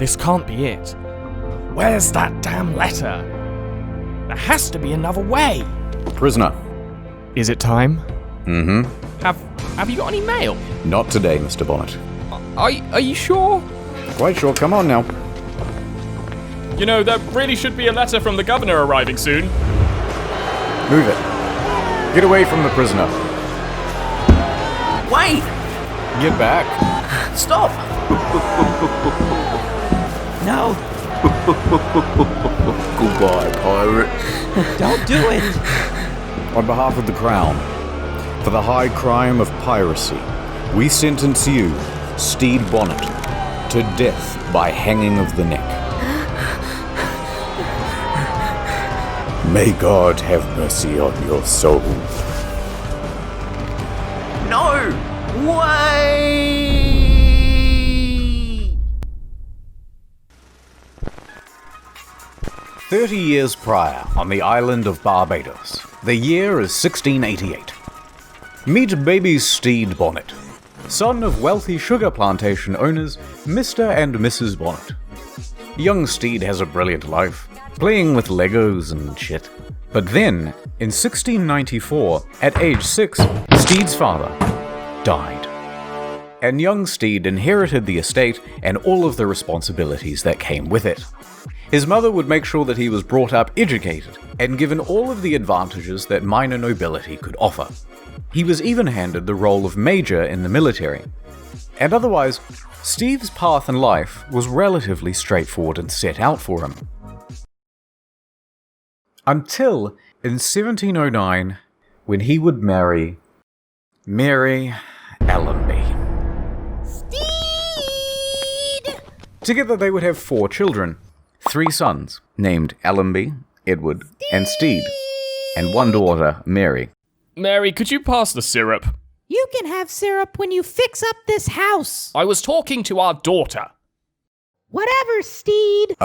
This can't be it. Where's that damn letter? There has to be another way. Prisoner. Is it time? Mm-hmm. Have you got any mail? Not today, Mr. Bonnet. Are you sure? Quite sure, come on now. You know, there really should be a letter from the governor arriving soon. Move it. Get away from the prisoner. Wait! Get back. Stop! No. Goodbye, pirate. Don't do it. On behalf of the Crown, for the high crime of piracy, we sentence you, Stede Bonnet, to death by hanging of the neck. May God have mercy on your soul. No! Wait! 30 years prior, on the island of Barbados, the year is 1688. Meet baby Stede Bonnet, son of wealthy sugar plantation owners Mr. and Mrs. Bonnet. Young Stede has a brilliant life, playing with Legos and shit. But then, in 1694, at age 6, Stede's father died. And young Stede inherited the estate and all of the responsibilities that came with it. His mother would make sure that he was brought up educated and given all of the advantages that minor nobility could offer. He was even handed the role of major in the military. And otherwise, Stede's path in life was relatively straightforward and set out for him. Until in 1709, when he would marry Mary Allenby. Stede! Together they would have 4 children, 3 sons, named Allenby, Edward, and Stede, and 1 daughter, Mary. Mary, could you pass the syrup? You can have syrup when you fix up this house. I was talking to our daughter. Whatever, Stede.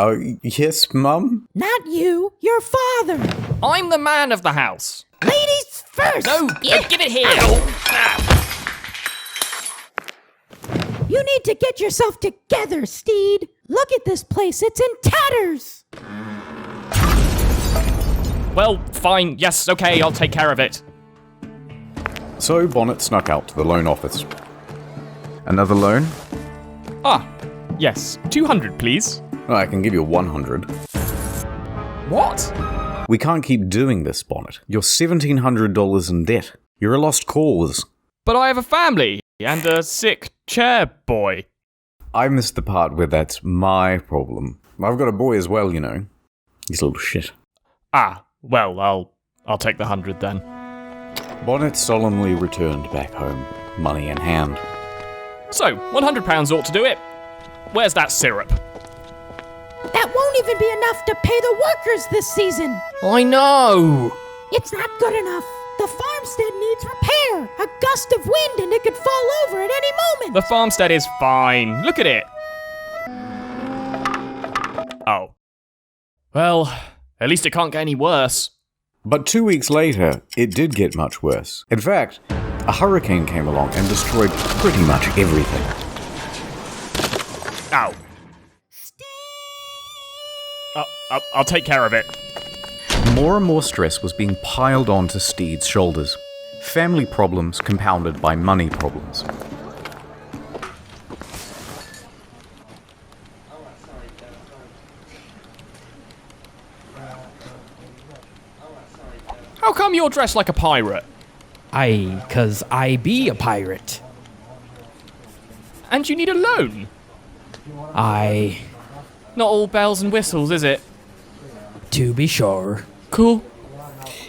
Yes, Mum? Not you, your father. I'm the man of the house. Ladies first. No, give it here. You need to get yourself together, Stede. Look at this place, it's in tatters. Well, fine. Yes, okay, I'll take care of it. So Bonnet snuck out to the loan office. Another loan? Ah, yes. 200, please. I can give you 100. What? We can't keep doing this, Bonnet. You're $1,700 in debt. You're a lost cause. But I have a family and a sick chair boy. I missed the part where that's my problem. I've got a boy as well, you know. He's a little shit. Ah, well, I'll take the 100 then. Bonnet solemnly returned back home, money in hand. So, £100 ought to do it. Where's that syrup? That won't even be enough to pay the workers this season. I know. It's not good enough. The farmstead needs repair. A gust of wind and it could fall over at any moment. The farmstead is fine. Look at it. Oh. Well, at least it can't get any worse. But 2 weeks later, it did get much worse. In fact, a hurricane came along and destroyed pretty much everything. Ow. I'll take care of it. More and more stress was being piled onto Stede's shoulders. Family problems compounded by money problems. How come you're dressed like a pirate? 'Cause I be a pirate. And you need a loan? Not all bells and whistles, is it? To be sure. Cool.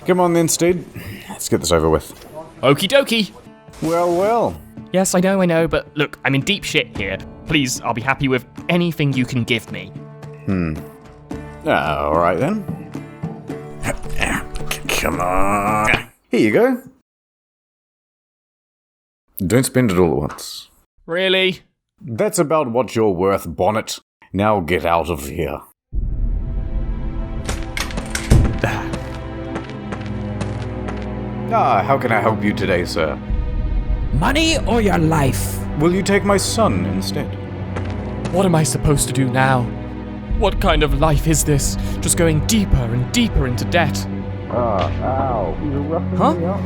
Come on then, Stede. Let's get this over with. Okie dokie. Well. Yes, I know, but look, I'm in deep shit here. Please, I'll be happy with anything you can give me. Alright then. Come on. Here you go. Don't spend it all at once. Really? That's about what you're worth, Bonnet. Now get out of here. How can I help you today, sir? Money or your life? Will you take my son instead? What am I supposed to do now? What kind of life is this? Just going deeper and deeper into debt. Ow. You're roughing Huh? me up.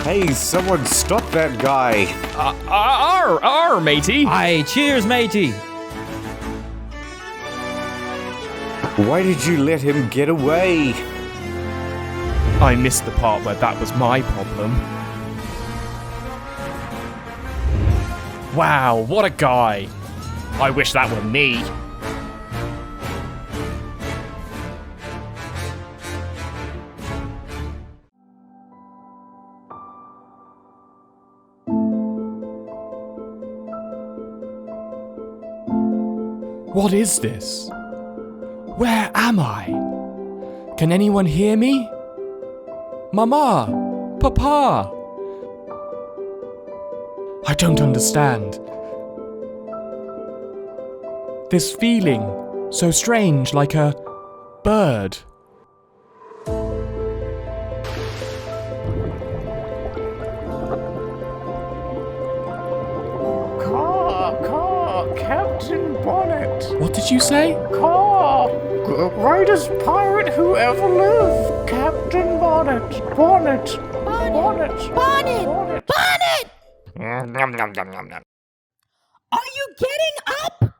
Hey, someone stop that guy. Matey. Aye, cheers, matey. Why did you let him get away? I missed the part where that was my problem. Wow, what a guy. I wish that were me. What is this? Where am I? Can anyone hear me? Mama! Papa! I don't understand. This feeling, so strange, like a bird. Captain Bonnet. What did you say? Greatest pirate who ever lived. Captain Bonnet. Bonnet. Bonnet! Are you getting up?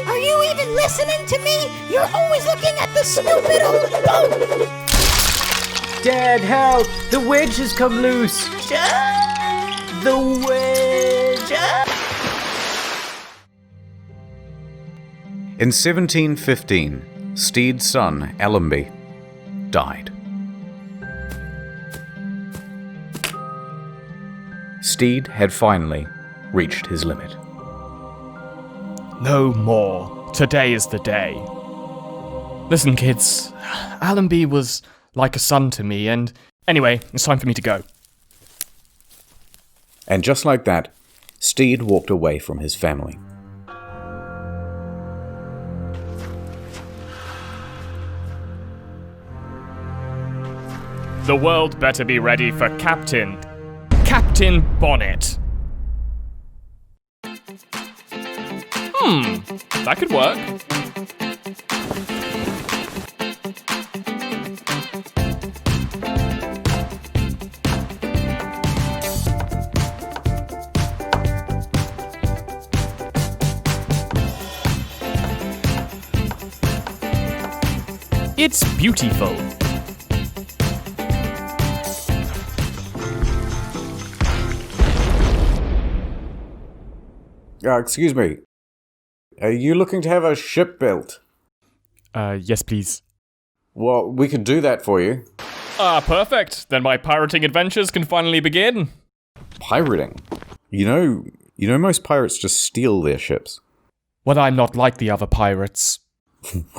Are you even listening to me? You're always looking at the stupid old boat! Dad, help! The wedge has come loose! The wedge! In 1715, Stede's son, Allenby, died. Stede had finally reached his limit. No more. Today is the day. Listen, kids. Allenby was like a son to me, and anyway, it's time for me to go. And just like that, Stede walked away from his family. The world better be ready for Captain Bonnet. That could work. It's beautiful. Excuse me. Are you looking to have a ship built? Yes, please. Well, we could do that for you. Perfect. Then my pirating adventures can finally begin. Pirating? You know most pirates just steal their ships. Well, I'm not like the other pirates.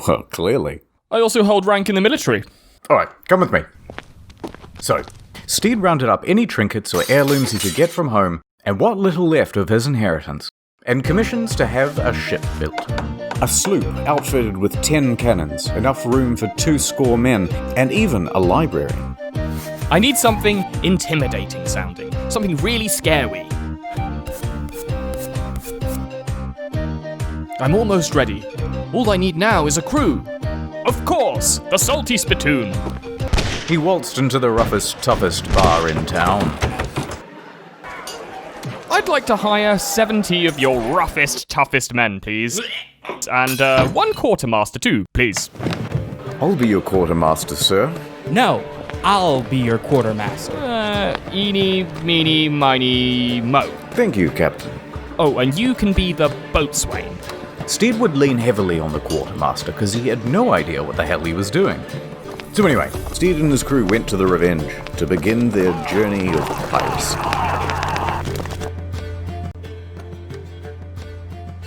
Well, clearly. I also hold rank in the military. Alright, come with me. So, Stede rounded up any trinkets or heirlooms he could get from home, and what little left of his inheritance, and commissions to have a ship built. A sloop outfitted with 10 cannons, enough room for 20 men, and even a library. I need something intimidating sounding. Something really scary. I'm almost ready. All I need now is a crew. Of course, the Salty Spittoon. He waltzed into the roughest, toughest bar in town. I'd like to hire 70 of your roughest, toughest men, please. And 1 quartermaster too, please. I'll be your quartermaster, sir. No, I'll be your quartermaster. Eeny, meeny, miny, mo. Thank you, Captain. Oh, and you can be the boatswain. Stede would lean heavily on the quartermaster because he had no idea what the hell he was doing. So anyway, Stede and his crew went to the Revenge to begin their journey of piracy.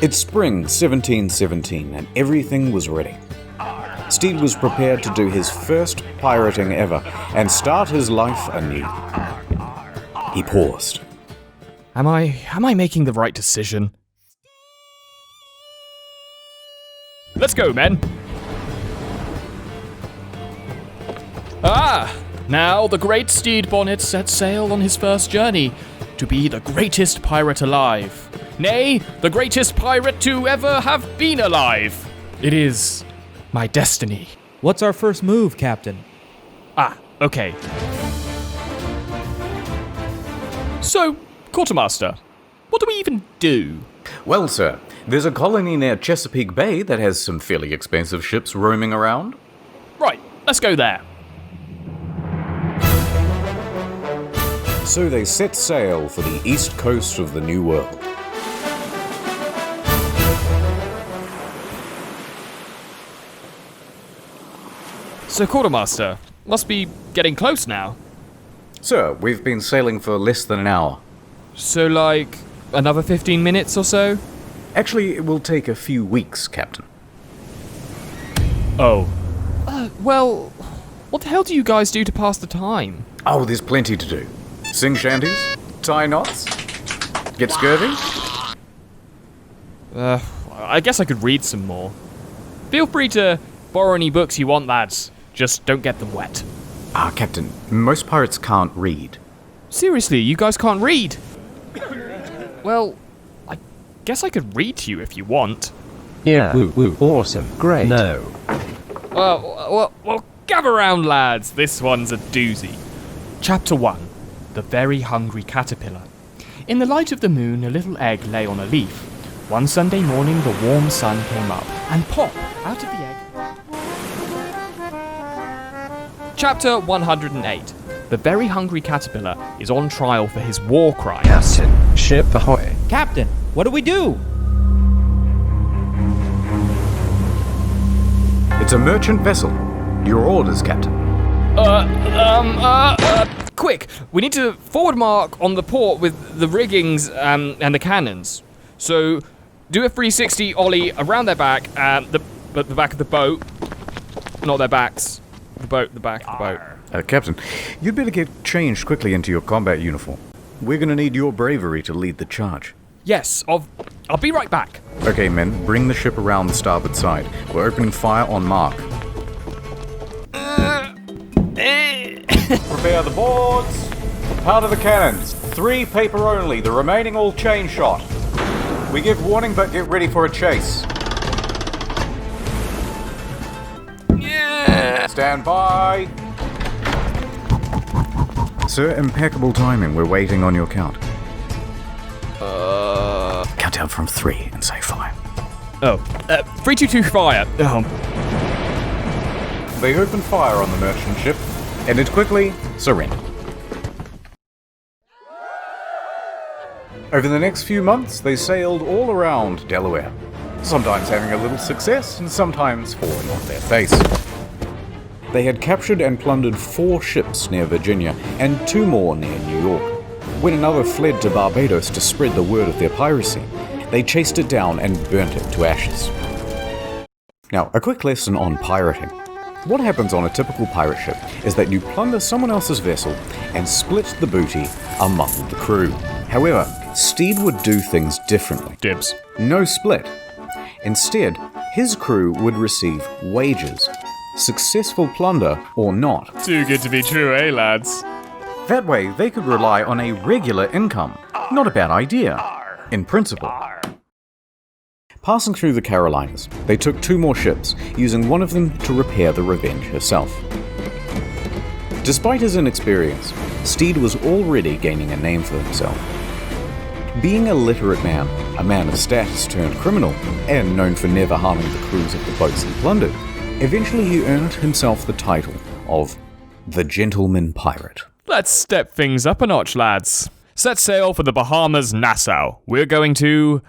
It's spring 1717 and everything was ready. Stede was prepared to do his first pirating ever and start his life anew. He paused. Am I making the right decision? Let's go, men! Now the great Stede Bonnet sets sail on his first journey to be the greatest pirate alive. Nay, the greatest pirate to ever have been alive. It is my destiny. What's our first move, Captain? Okay. So, Quartermaster, what do we even do? Well, sir, there's a colony near Chesapeake Bay that has some fairly expensive ships roaming around. Right, let's go there. So they set sail for the east coast of the New World. So, Quartermaster, must be getting close now. Sir, we've been sailing for less than an hour. So, like, another 15 minutes or so? Actually, it will take a few weeks, Captain. Oh. Well, what the hell do you guys do to pass the time? Oh, there's plenty to do. Sing shanties, tie knots, get scurvy. I guess I could read some more. Feel free to borrow any books you want, lads. Just don't get them wet. Captain, most pirates can't read. Seriously, you guys can't read? Well, I guess I could read to you if you want. Yeah, woo, awesome, great. No. Well, gather round, lads. This one's a doozy. Chapter 1. The Very Hungry Caterpillar. In the light of the moon, a little egg lay on a leaf. One Sunday morning, the warm sun came up, and pop, out of the egg... Chapter 108. The Very Hungry Caterpillar is on trial for his war crime. Captain, ship ahoy. Captain, what do we do? It's a merchant vessel. Your orders, Captain. Quick! We need to forward mark on the port with the riggings and the cannons. So, do a 360 ollie around their back, the back of the boat. Not their backs. The back of the boat. Captain, you'd better get changed quickly into your combat uniform. We're gonna need your bravery to lead the charge. Yes, I'll be right back. Okay, men, bring the ship around the starboard side. We're opening fire on mark. Prepare the boards. Powder the cannons. 3 paper only, the remaining all chain shot. We give warning, but get ready for a chase. Stand by. Sir, impeccable timing. We're waiting on your count. Count down from 3 and say fire. 3, 2, 2, fire. They opened fire on the merchant ship, ended quickly, surrendered. Over the next few months, they sailed all around Delaware, sometimes having a little success and sometimes falling on their face. They had captured and plundered 4 ships near Virginia and 2 more near New York. When another fled to Barbados to spread the word of their piracy, they chased it down and burnt it to ashes. Now, a quick lesson on pirating. What happens on a typical pirate ship is that you plunder someone else's vessel and split the booty among the crew. However, Stede would do things differently. Dibs. No split. Instead, his crew would receive wages. Successful plunder or not. Too good to be true, eh, lads? That way, they could rely on a regular income. Not a bad idea, in principle. Passing through the Carolinas, they took 2 more ships, using one of them to repair the Revenge herself. Despite his inexperience, Stede was already gaining a name for himself. Being a literate man, a man of status turned criminal, and known for never harming the crews of the boats he plundered, eventually he earned himself the title of the Gentleman Pirate. Let's step things up a notch, lads. Set sail for the Bahamas, Nassau. We're going to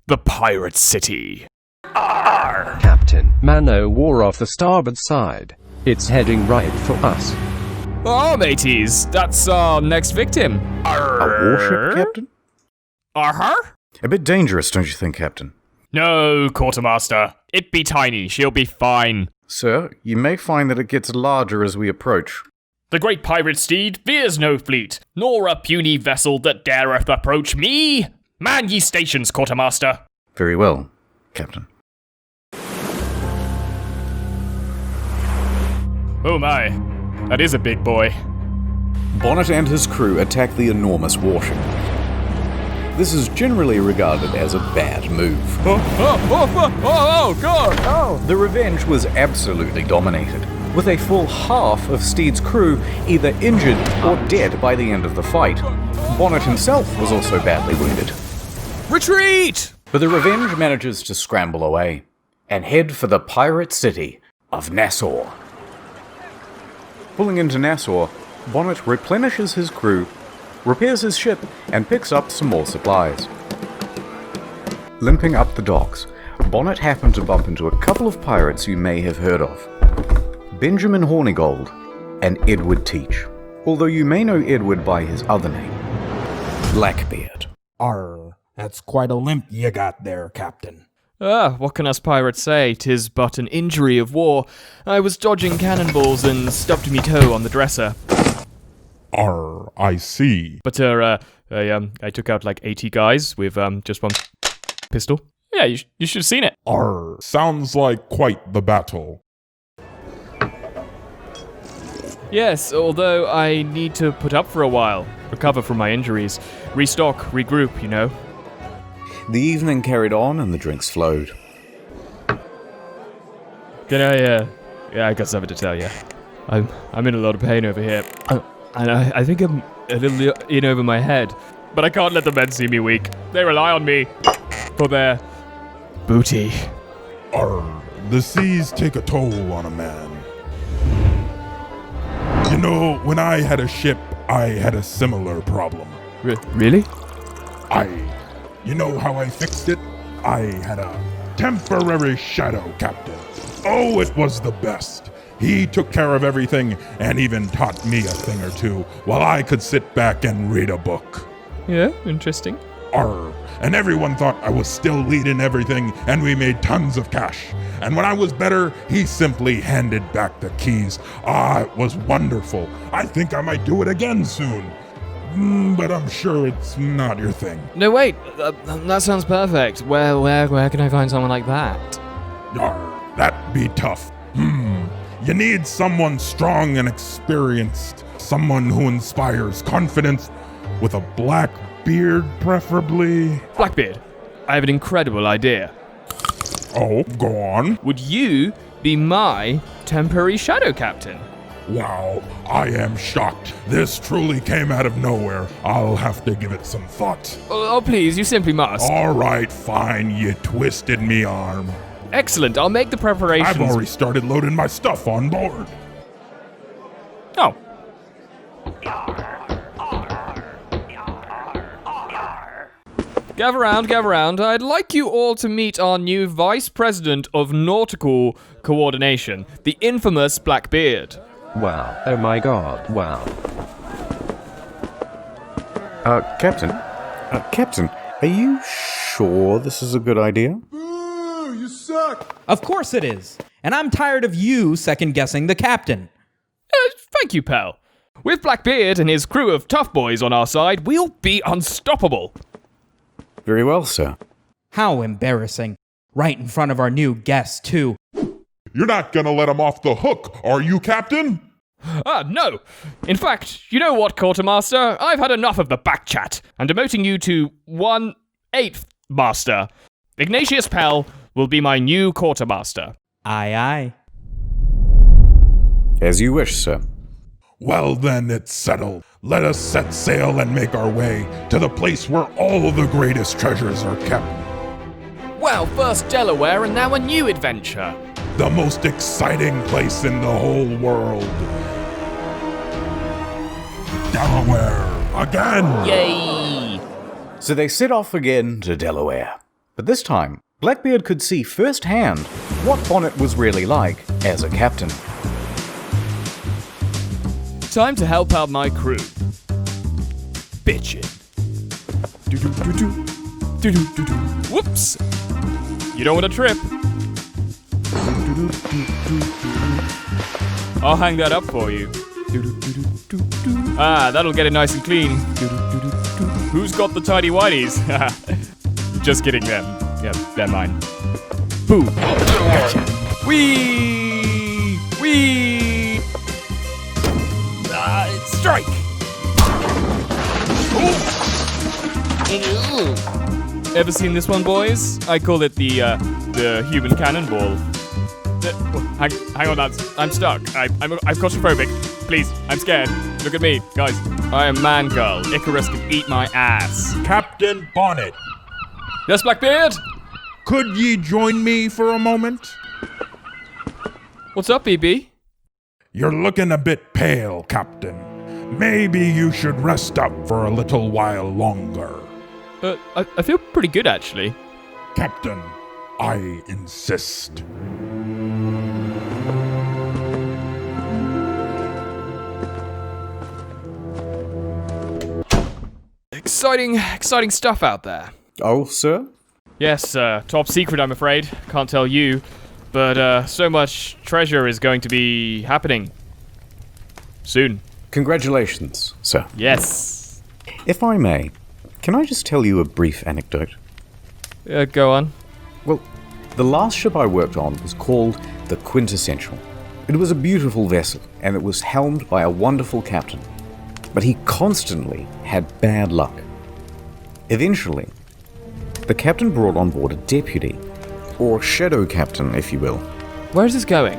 the Pirate City. Arr! Captain, man-o' war off the starboard side. It's heading right for us. Oh, mateys, that's our next victim. A warship, Captain? Arr? A bit dangerous, don't you think, Captain? No, Quartermaster. It be tiny. She'll be fine. Sir, you may find that it gets larger as we approach. The great pirate Stede fears no fleet, nor a puny vessel that dareth approach me. Man ye stations, quartermaster. Very well, Captain. Oh my, that is a big boy. Bonnet and his crew attack the enormous warship. This is generally regarded as a bad move. Oh, God! Oh. The Revenge was absolutely dominated, with a full half of Stede's crew either injured or dead by the end of the fight. Bonnet himself was also badly wounded. Retreat! But the Revenge manages to scramble away and head for the pirate city of Nassau. Pulling into Nassau, Bonnet replenishes his crew, repairs his ship, and picks up some more supplies. Limping up the docks, Bonnet happened to bump into a couple of pirates you may have heard of. Benjamin Hornigold and Edward Teach, although you may know Edward by his other name, Blackbeard. Arr, that's quite a limp you got there, Captain. What can us pirates say? 'Tis but an injury of war. I was dodging cannonballs and stubbed me toe on the dresser. Arr, I see. But, I took out like 80 guys with, just one pistol. Yeah, you should have seen it. Arr, sounds like quite the battle. Yes, although I need to put up for a while, recover from my injuries, restock, regroup, you know. The evening carried on and the drinks flowed. Can I, I got something to tell you. I'm in a lot of pain over here. And I think I'm a little in over my head. But I can't let the men see me weak. They rely on me for their booty. Arr, the seas take a toll on a man. You know, when I had a ship, I had a similar problem. Really? You know how I fixed it? I had a temporary shadow captain. Oh, it was the best. He took care of everything and even taught me a thing or two while I could sit back and read a book. Yeah, interesting. Arr, and everyone thought I was still leading everything and we made tons of cash. And when I was better, he simply handed back the keys. It was wonderful. I think I might do it again soon. But I'm sure it's not your thing. No, wait. That sounds perfect. Where can I find someone like that? That'd be tough. You need someone strong and experienced. Someone who inspires confidence, with a black beard, preferably. Blackbeard, I have an incredible idea. Oh, go on. Would you be my temporary shadow captain? Wow, I am shocked. This truly came out of nowhere. I'll have to give it some thought. Oh, please, you simply must. All right, fine, you twisted me arm. Excellent, I'll make the preparations. I've already started loading my stuff on board. Oh. Gather round. I'd like you all to meet our new Vice President of Nautical Coordination, the infamous Blackbeard. Wow. Oh my god. Wow. Captain, are you sure this is a good idea? Of course it is. And I'm tired of you second-guessing the captain. Thank you, pal. With Blackbeard and his crew of tough boys on our side, we'll be unstoppable. Very well, sir. How embarrassing. Right in front of our new guest, too. You're not gonna let him off the hook, are you, Captain? No. In fact, you know what, Quartermaster? I've had enough of the back chat. I'm demoting you to 1/8 Master. Ignatius Pell will be my new Quartermaster. Aye, aye. As you wish, sir. Well then, it's settled. Let us set sail and make our way to the place where all the greatest treasures are kept. Well, first Delaware and now a new adventure. The most exciting place in the whole world. Delaware, again! Yay! So they set off again to Delaware. But this time, Blackbeard could see firsthand what Bonnet was really like as a captain. Time to help out my crew. Bitchin'. Whoops! You don't want to trip. I'll hang that up for you. Ah, that'll get it nice and clean. Who's got the tidy whities? Just kidding them. Yeah, they're mine. Boom. Gotcha. Whee! Whee! Strike! Ever seen this one, boys? I call it the human cannonball. Hang on, lads. I'm stuck. I'm claustrophobic. Please, I'm scared. Look at me, guys. I am man girl. Icarus can eat my ass. Captain Bonnet, Yes, Blackbeard? could ye join me for a moment? What's up, BB? You're looking a bit pale, Captain. Maybe you should rest up for a little while longer. I feel pretty good, actually. Captain, I insist. Exciting stuff out there. Oh, sir? Yes, top secret, I'm afraid. Can't tell you. But so much treasure is going to be happening. Soon. Congratulations, sir. Yes. If I may, can I just tell you a brief anecdote? Go on. Well, the last ship I worked on was called the Quintessential. It was a beautiful vessel, and it was helmed by a wonderful captain. But he constantly had bad luck. Eventually, the captain brought on board a deputy, or shadow captain, if you will. Where is this going?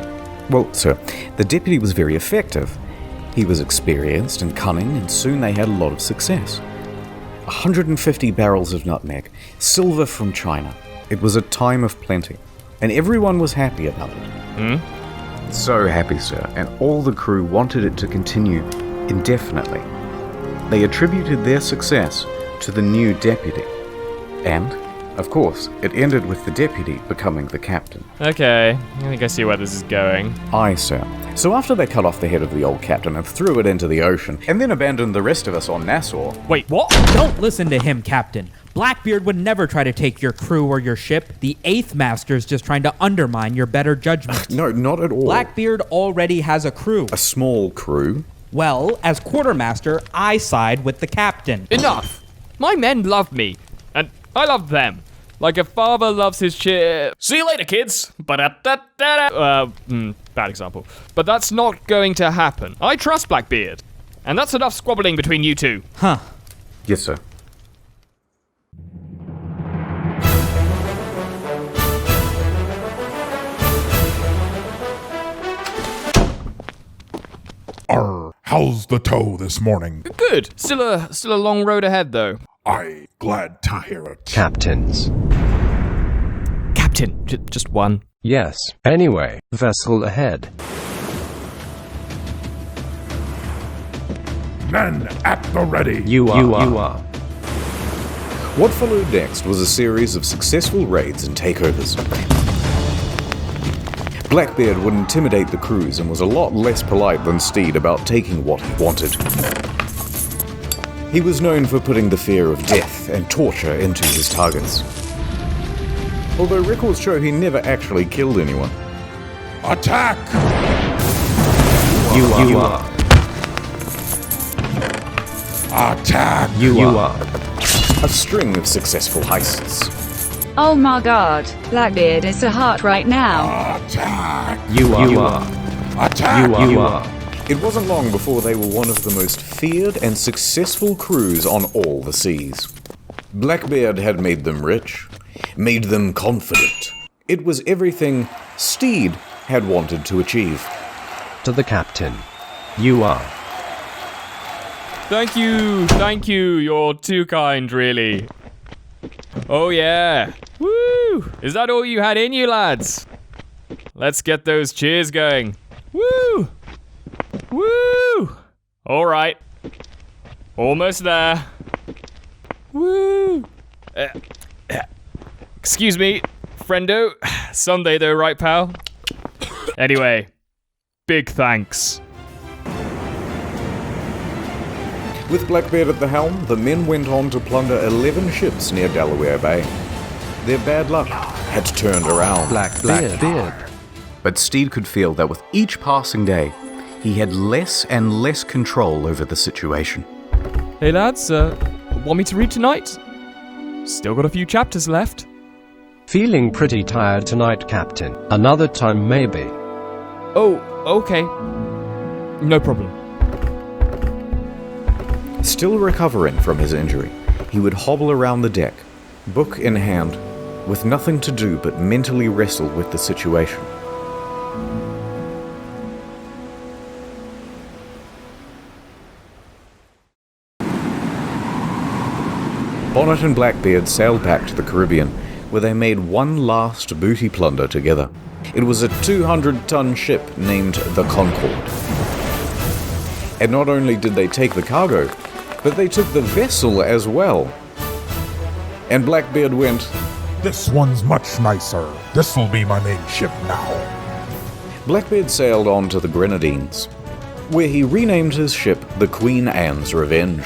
Well, sir, the deputy was very effective. He was experienced and cunning, and soon they had a lot of success. 150 barrels of nutmeg, silver from China. It was a time of plenty, and everyone was happy about it. So happy, sir, and all the crew wanted it to continue indefinitely. They attributed their success to the new deputy. And, of course, it ended with the deputy becoming the captain. Okay, I think I see where this is going. Aye, sir. So after they cut off the head of the old captain and threw it into the ocean, and then abandoned the rest of us on Nassau... Wait, what? Don't listen to him, Captain. Blackbeard would never try to take your crew or your ship. The 8th Master's just trying to undermine your better judgment. No, not at all. Blackbeard already has a crew. A small crew? Well, as quartermaster, I side with the captain. Enough! My men love me, and I love them. Like a father loves his See you later, kids! Bad example. But that's not going to happen. I trust Blackbeard. And that's enough squabbling between you two. Huh. Yes, sir. How's the tow this morning? Good. Still a long road ahead, though. I glad to hear it. Captains. Captain, just one. Yes. Anyway, vessel ahead. Men at the ready. You are. What followed next was a series of successful raids and takeovers. Blackbeard would intimidate the crews and was a lot less polite than Stede about taking what he wanted. He was known for putting the fear of death and torture into his targets. Although records show he never actually killed anyone. Attack! You are. Attack! You are. A string of successful heists. Oh my god, Blackbeard is so hot right now. Attack! You are. Attack! You are. It wasn't long before they were one of the most feared and successful crews on all the seas. Blackbeard had made them rich, made them confident. It was everything Stede had wanted to achieve. To the captain. You are. Thank you, you're too kind, really. Oh yeah, woo! Is that all you had in you, lads? Let's get those cheers going. Woo! Woo! Alright. Almost there. Woo! Excuse me, friendo. Sunday though, right, pal? Anyway, big thanks. With Blackbeard at the helm, the men went on to plunder 11 ships near Delaware Bay. Their bad luck had turned around. Blackbeard. But Stede could feel that with each passing day, he had less and less control over the situation. Hey lads, want me to read tonight? Still got a few chapters left. Feeling pretty tired tonight, Captain. Another time maybe. Oh, okay. No problem. Still recovering from his injury, he would hobble around the deck, book in hand, with nothing to do but mentally wrestle with the situation. Bonnet and Blackbeard sailed back to the Caribbean, where they made one last booty plunder together. It was a 200-ton ship named the Concord. And not only did they take the cargo, but they took the vessel as well. And Blackbeard went, This one's much nicer. This'll be my main ship now. Blackbeard sailed on to the Grenadines, where he renamed his ship the Queen Anne's Revenge.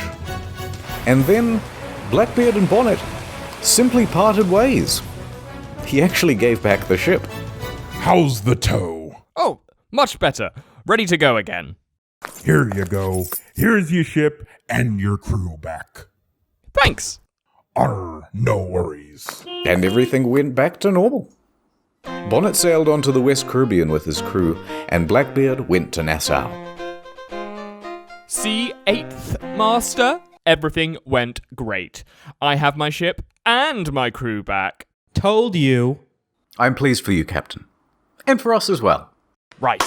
And then Blackbeard and Bonnet simply parted ways. He actually gave back the ship. How's the tow? Oh, much better. Ready to go again. Here you go. Here's your ship and your crew back. Thanks. No worries. And everything went back to normal. Bonnet sailed on to the West Caribbean with his crew, and Blackbeard went to Nassau. See, 8th Master? Everything went great. I have my ship and my crew back. Told you. I'm pleased for you, Captain. And for us as well. Right.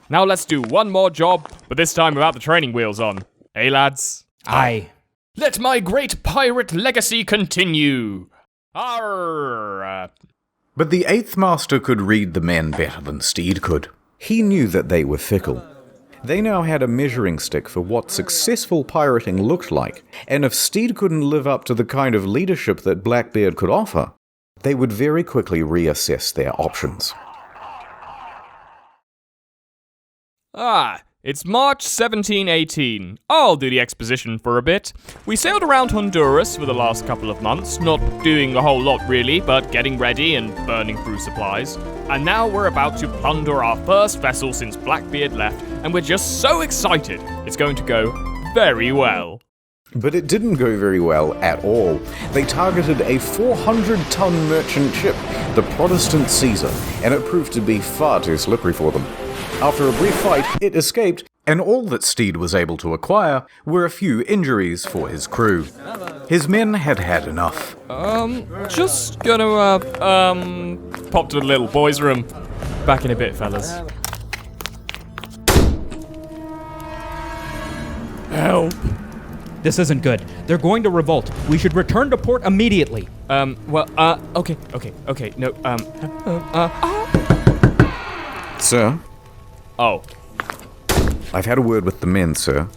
Now let's do one more job, but this time without the training wheels on. Hey, lads? Aye. Let my great pirate legacy continue. Arr! But the 8th Master could read the men better than Stede could. He knew that they were fickle. They now had a measuring stick for what successful pirating looked like, and if Stede couldn't live up to the kind of leadership that Blackbeard could offer, they would very quickly reassess their options. It's March 1718. I'll do the exposition for a bit. We sailed around Honduras for the last couple of months, not doing a whole lot really, but getting ready and burning through supplies. And now we're about to plunder our first vessel since Blackbeard left, and we're just so excited. It's going to go very well. But it didn't go very well at all. They targeted a 400-ton merchant ship, the Protestant Caesar, and it proved to be far too slippery for them. After a brief fight, it escaped, and all that Stede was able to acquire were a few injuries for his crew. His men had had enough. Just gonna, pop to the little boys' room. Back in a bit, fellas. Help. This isn't good. They're going to revolt. We should return to port immediately. Okay. No, Sir? Oh. I've had a word with the men, sir.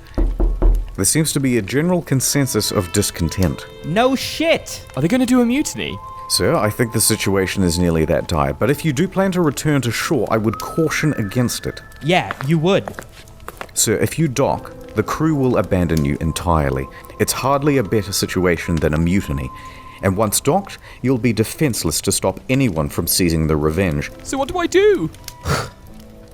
There seems to be a general consensus of discontent. No shit! Are they gonna do a mutiny? Sir, I think the situation is nearly that dire, but if you do plan to return to shore, I would caution against it. Yeah, you would. Sir, if you dock, the crew will abandon you entirely. It's hardly a better situation than a mutiny. And once docked, you'll be defenseless to stop anyone from seizing the Revenge. So what do I do?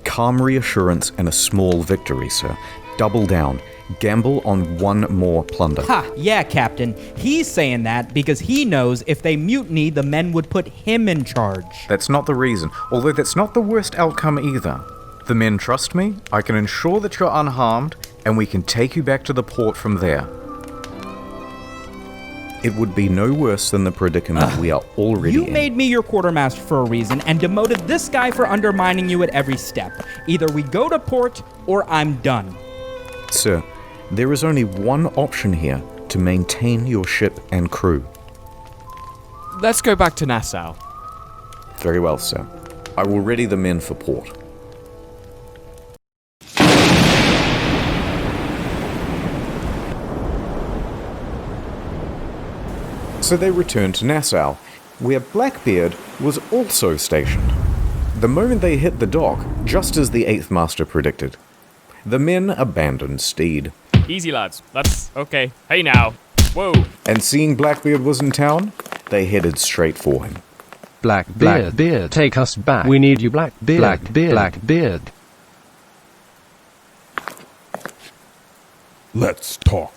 Calm reassurance and a small victory, sir. Double down. Gamble on one more plunder. Ha, yeah, Captain. He's saying that because he knows if they mutiny, the men would put him in charge. That's not the reason, although that's not the worst outcome either. The men trust me, I can ensure that you're unharmed, and we can take you back to the port from there. It would be no worse than the predicament we are already in. You made me your quartermaster for a reason and demoted this guy for undermining you at every step. Either we go to port or I'm done. Sir, there is only one option here to maintain your ship and crew. Let's go back to Nassau. Very well, sir. I will ready the men for port. So they returned to Nassau, where Blackbeard was also stationed. The moment they hit the dock, just as the 8th Master predicted, the men abandoned Stede. Easy, lads. That's okay. Hey now. Whoa. And seeing Blackbeard was in town, they headed straight for him. Blackbeard, take us back. We need you, Blackbeard. Blackbeard. Let's talk.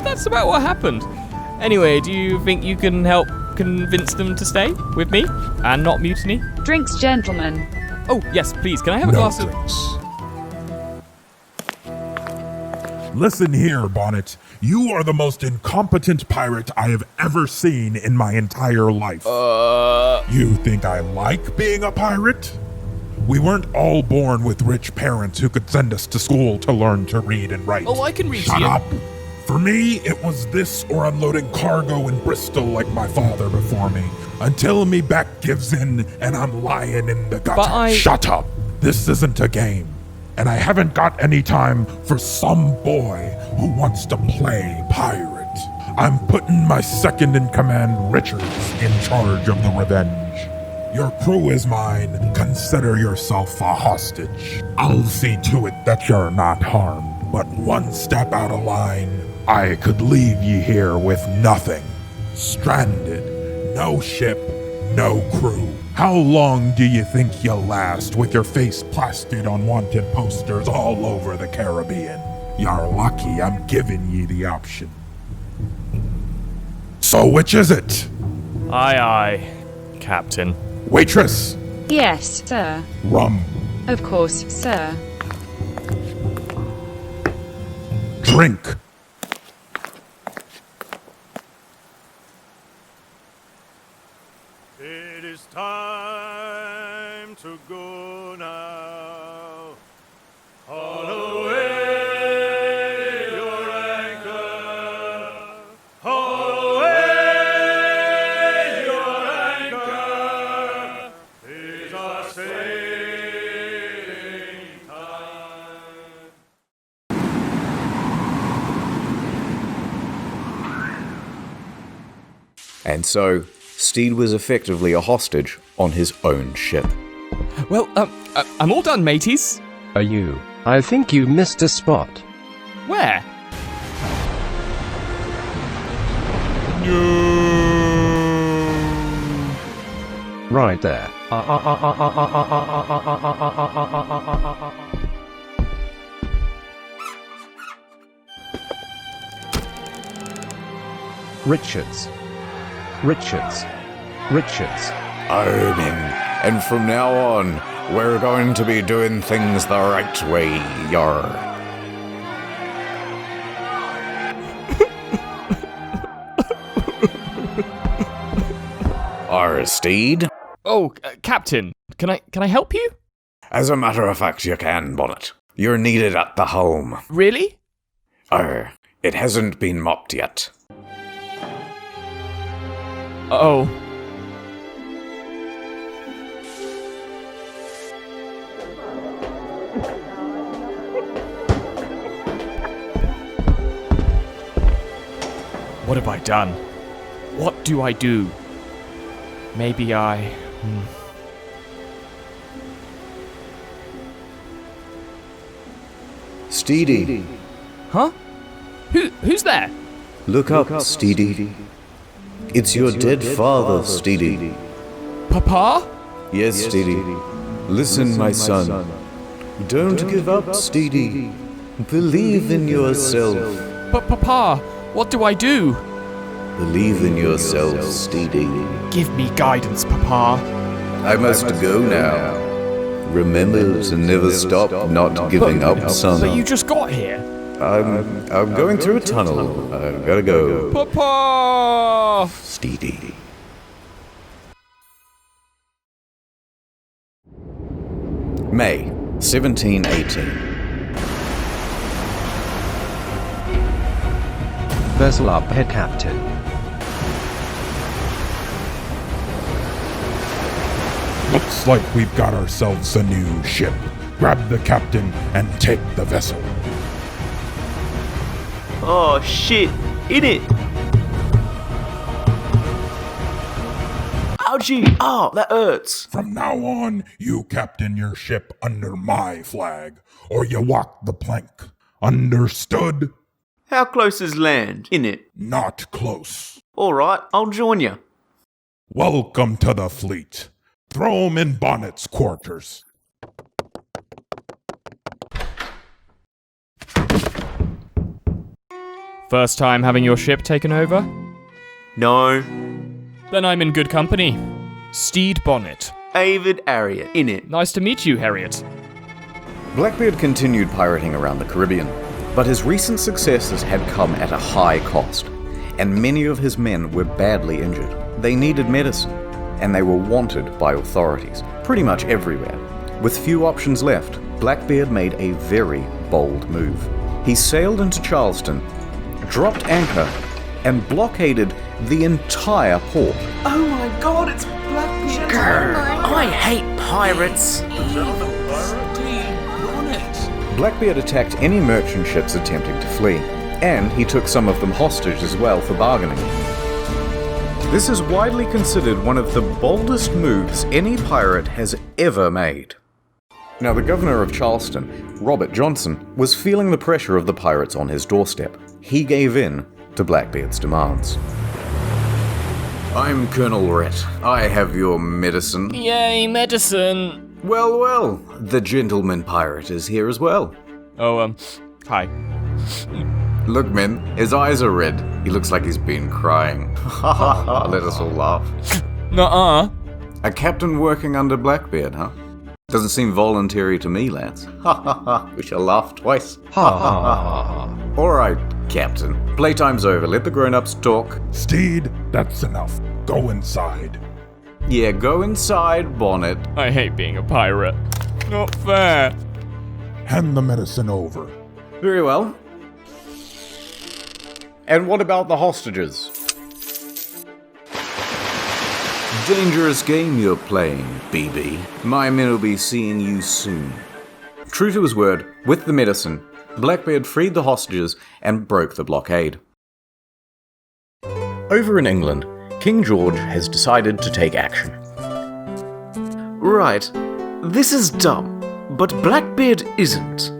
That's about what happened. Anyway, do you think you can help convince them to stay with me and not mutiny? Drinks, gentlemen. Oh, yes, please. Can I have a No glass drinks. Listen here, Bonnet. You are the most incompetent pirate I have ever seen in my entire life. You think I like being a pirate? We weren't all born with rich parents who could send us to school to learn to read and write. Oh, I can read Shut to you. up. For me, it was this or unloading cargo in Bristol like my father before me. Until me back gives in and I'm lying in the gutter. Shut up. This isn't a game. And I haven't got any time for some boy who wants to play pirate. I'm putting my second in command, Richards, in charge of the Revenge. Your crew is mine. Consider yourself a hostage. I'll see to it that you're not harmed. But one step out of line, I could leave ye here with nothing. Stranded. No ship, no crew. How long do you think you'll last with your face plastered on wanted posters all over the Caribbean? You're lucky I'm giving ye the option. So which is it? Aye, aye, Captain. Waitress! Yes, sir. Rum. Of course, sir. Drink. It is time to go now. Haul away your anchor. Haul away your anchor. These are sailing time. And so, Stede was effectively a hostage on his own ship. Well, I'm all done, mateys. Are you? I think you missed a spot. Where? Right there. Richards. Richards. Richards. I'm in. And from now on, we're going to be doing things the right way, yar. Stede? Oh, Captain, can I help you? As a matter of fact, you can, Bonnet. You're needed at the home. Really? It hasn't been mopped yet. Oh. What have I done? What do I do? Maybe I... Stede. Huh? Who's there? Look up, Stede. It's your dead father, Stede. Papa? Yes, Stede. Listen, my son. Don't give up, Stede. Believe in yourself. But Papa, what do I do? Believe in yourself, Stede. Give me guidance, Papa. I must go now. Remember to never stop not giving up, son. But you just got here. I'm going through a tunnel. I've gotta go. Papa! Stede. May 1718. Vessel up ahead, Captain. Looks like we've got ourselves a new ship. Grab the captain and take the vessel. Oh shit, in it! Ouchie! Oh, that hurts! From now on, you captain your ship under my flag, or you walk the plank. Understood? How close is land, in it? Not close. Alright, I'll join you. Welcome to the fleet. Throw 'em in Bonnet's quarters. First time having your ship taken over? No. Then I'm in good company. Stede Bonnet. Avid Harriet, innit? Nice to meet you, Harriet. Blackbeard continued pirating around the Caribbean, but his recent successes had come at a high cost, and many of his men were badly injured. They needed medicine, and they were wanted by authorities, pretty much everywhere. With few options left, Blackbeard made a very bold move. He sailed into Charleston, dropped anchor, and blockaded the entire port. Oh my god, it's Blackbeard! I hate pirates! Blackbeard attacked any merchant ships attempting to flee, and he took some of them hostage as well for bargaining. This is widely considered one of the boldest moves any pirate has ever made. Now, the governor of Charleston, Robert Johnson, was feeling the pressure of the pirates on his doorstep. He gave in to Blackbeard's demands. I'm Colonel Rhett. I have your medicine. Yay, medicine! Well, well, the gentleman pirate is here as well. Oh, hi. Look, men, his eyes are red. He looks like he's been crying. Ha ha ha, let us all laugh. Nuh-uh. A captain working under Blackbeard, huh? Doesn't seem voluntary to me, lads. Ha ha ha, we shall laugh twice. Ha ha ha. Alright, Captain. Playtime's over, let the grown-ups talk. Stede, that's enough. Go inside. Yeah, go inside, Bonnet. I hate being a pirate. Not fair. Hand the medicine over. Very well. And what about the hostages? Dangerous game you're playing, BB. My men will be seeing you soon. True to his word, with the medicine, Blackbeard freed the hostages and broke the blockade. Over in England, King George has decided to take action. Right. This is dumb, but Blackbeard isn't.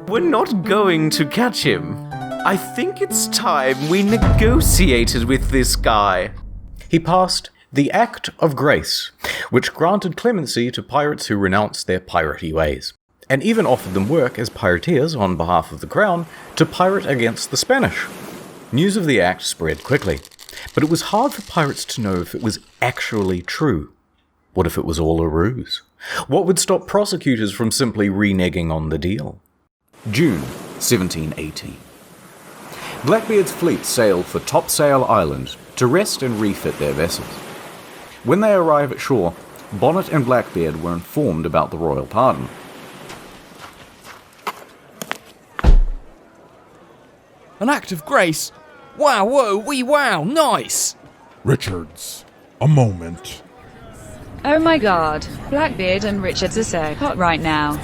We're not going to catch him. I think it's time we negotiated with this guy. He passed the Act of Grace, which granted clemency to pirates who renounced their piratey ways, and even offered them work as pirateers on behalf of the crown to pirate against the Spanish. News of the act spread quickly, but it was hard for pirates to know if it was actually true. What if it was all a ruse? What would stop prosecutors from simply reneging on the deal? June 1718. Blackbeard's fleet sailed for Topsail Island to rest and refit their vessels. When they arrive at shore, Bonnet and Blackbeard were informed about the royal pardon. An act of grace? Wow, whoa, wee wow, nice! Richards, a moment. Oh my god, Blackbeard and Richards are so hot right now.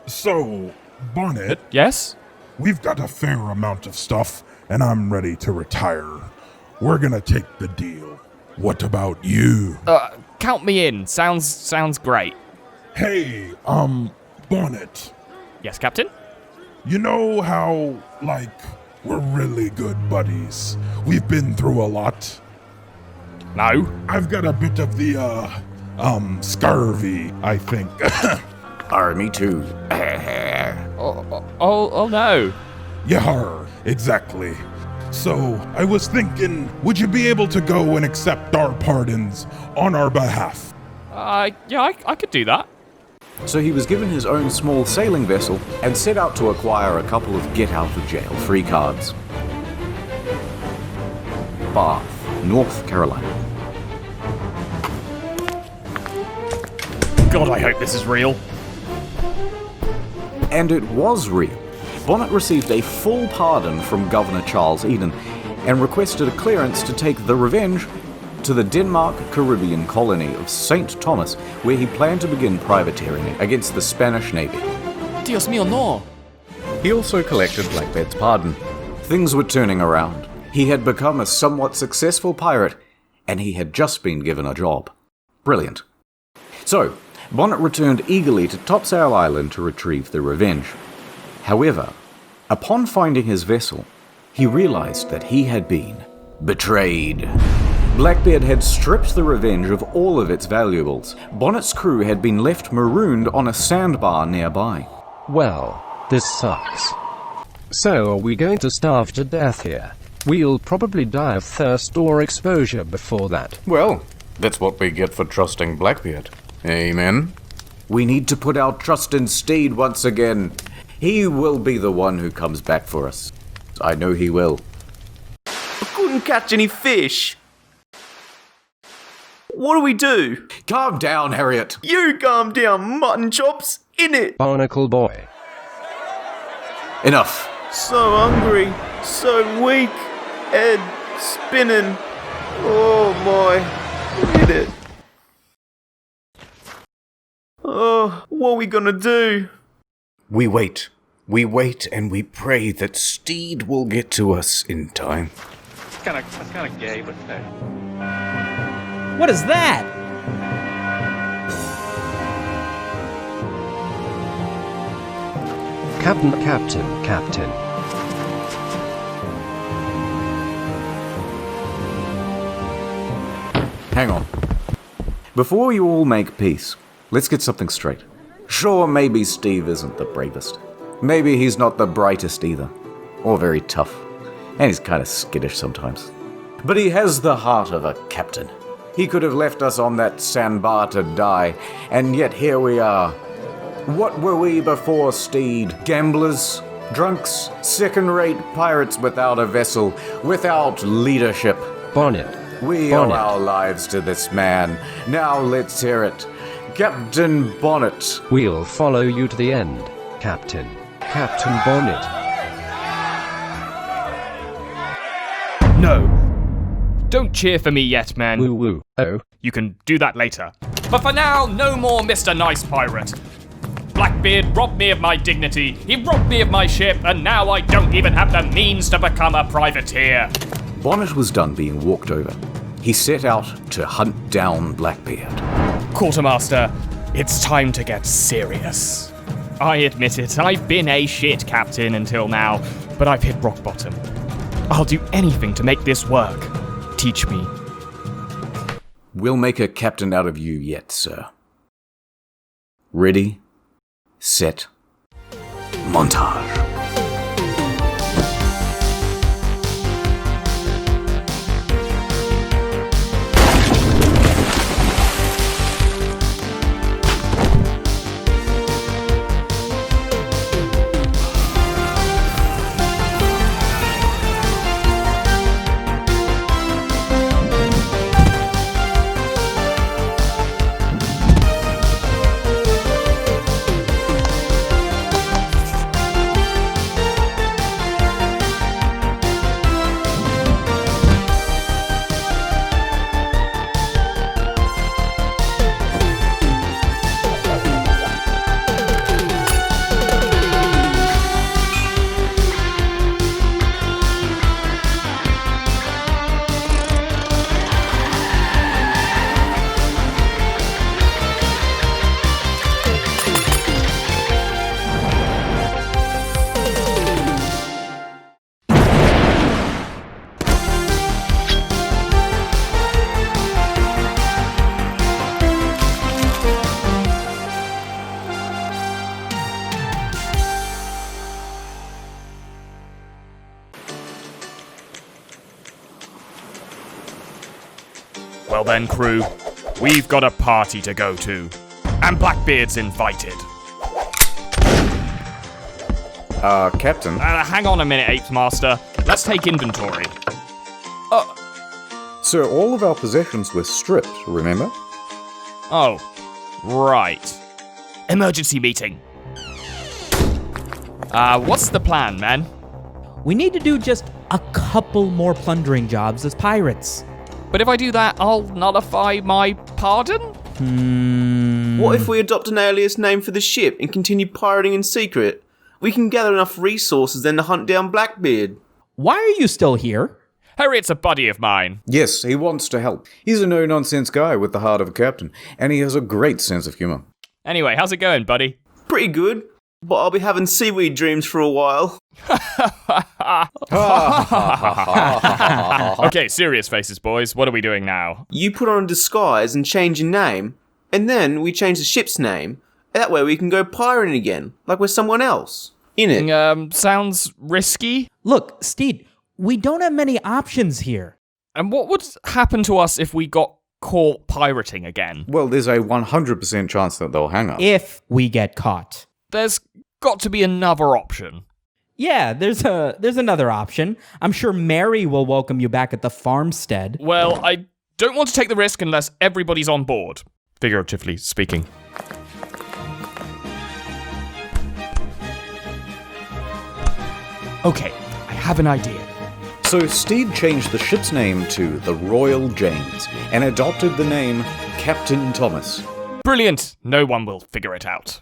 So, Bonnet, Yes? we've got a fair amount of stuff, and I'm ready to retire. We're gonna take the deal. What about you? Count me in. Sounds great. Hey, Bonnet. Yes, Captain? You know how, we're really good buddies. We've been through a lot. No. I've got a bit of the, scurvy, I think. Me too. Oh no. Yar, exactly. So, I was thinking, would you be able to go and accept our pardons on our behalf? Yeah, I could do that. So he was given his own small sailing vessel and set out to acquire a couple of get-out-of-jail-free cards. Bath, North Carolina. God, I hope this is real. And it was real. Bonnet received a full pardon from Governor Charles Eden and requested a clearance to take the Revenge to the Denmark Caribbean colony of St. Thomas, where he planned to begin privateering against the Spanish Navy. Dios mío, no. He also collected Blackbeard's pardon. Things were turning around. He had become a somewhat successful pirate, and he had just been given a job. Brilliant. So, Bonnet returned eagerly to Topsail Island to retrieve the Revenge. However, upon finding his vessel, he realized that he had been betrayed. Blackbeard had stripped the Revenge of all of its valuables. Bonnet's crew had been left marooned on a sandbar nearby. Well, this sucks. So are we going to starve to death here? We'll probably die of thirst or exposure before that. Well, that's what we get for trusting Blackbeard. Amen. We need to put our trust in Stede once again. He will be the one who comes back for us. I know he will. I couldn't catch any fish. What do we do? Calm down, Harriet. You calm down, mutton chops, innit? Barnacle boy. Enough. So hungry, so weak, head spinning. Oh my, hit it. Oh, what are we gonna do? We wait. We wait and we pray that Stede will get to us in time. That's kind of gay, but hey. What is that? Captain. Hang on. Before you all make peace, let's get something straight. Sure, maybe Steve isn't the bravest. Maybe he's not the brightest either. Or very tough. And he's kind of skittish sometimes. But he has the heart of a captain. He could have left us on that sandbar to die, and yet here we are. What were we before Stede? Gamblers? Drunks? Second-rate pirates without a vessel, without leadership. Bonnet. We owe our lives to this man. Now let's hear it. Captain Bonnet. We'll follow you to the end, Captain. Captain Bonnet. No. Don't cheer for me yet, man. Woo woo. Oh. You can do that later. But for now, no more Mr. Nice Pirate. Blackbeard robbed me of my dignity, he robbed me of my ship, and now I don't even have the means to become a privateer. Bonnet was done being walked over. He set out to hunt down Blackbeard. Quartermaster, it's time to get serious. I admit it, I've been a shit captain until now, but I've hit rock bottom. I'll do anything to make this work. Teach me. We'll make a captain out of you yet, sir. Ready, set, montage. Well then, crew, we've got a party to go to. And Blackbeard's invited. Captain? Hang on a minute, Eighth Master. Let's take inventory. Sir, all of our possessions were stripped, remember? Oh, right. Emergency meeting. What's the plan, man? We need to do just a couple more plundering jobs as pirates. But if I do that, I'll nullify my pardon? What if we adopt an alias name for the ship and continue pirating in secret? We can gather enough resources then to hunt down Blackbeard. Why are you still here? Harriet's a buddy of mine. Yes, he wants to help. He's a no-nonsense guy with the heart of a captain, and he has a great sense of humor. Anyway, how's it going, buddy? Pretty good, but I'll be having seaweed dreams for a while. Okay, serious faces, boys. What are we doing now? You put on a disguise and change your name, and then we change the ship's name. That way we can go pirating again, like we're someone else. In it. Sounds risky. Look, Stede, we don't have many options here. And what would happen to us if we got caught pirating again? Well, there's a 100% chance that they'll hang us. If we get caught. There's got to be another option. Yeah, there's another option. I'm sure Mary will welcome you back at the farmstead. Well, I don't want to take the risk unless everybody's on board, figuratively speaking. Okay, I have an idea. So Stede changed the ship's name to the Royal James and adopted the name Captain Thomas. Brilliant! No one will figure it out.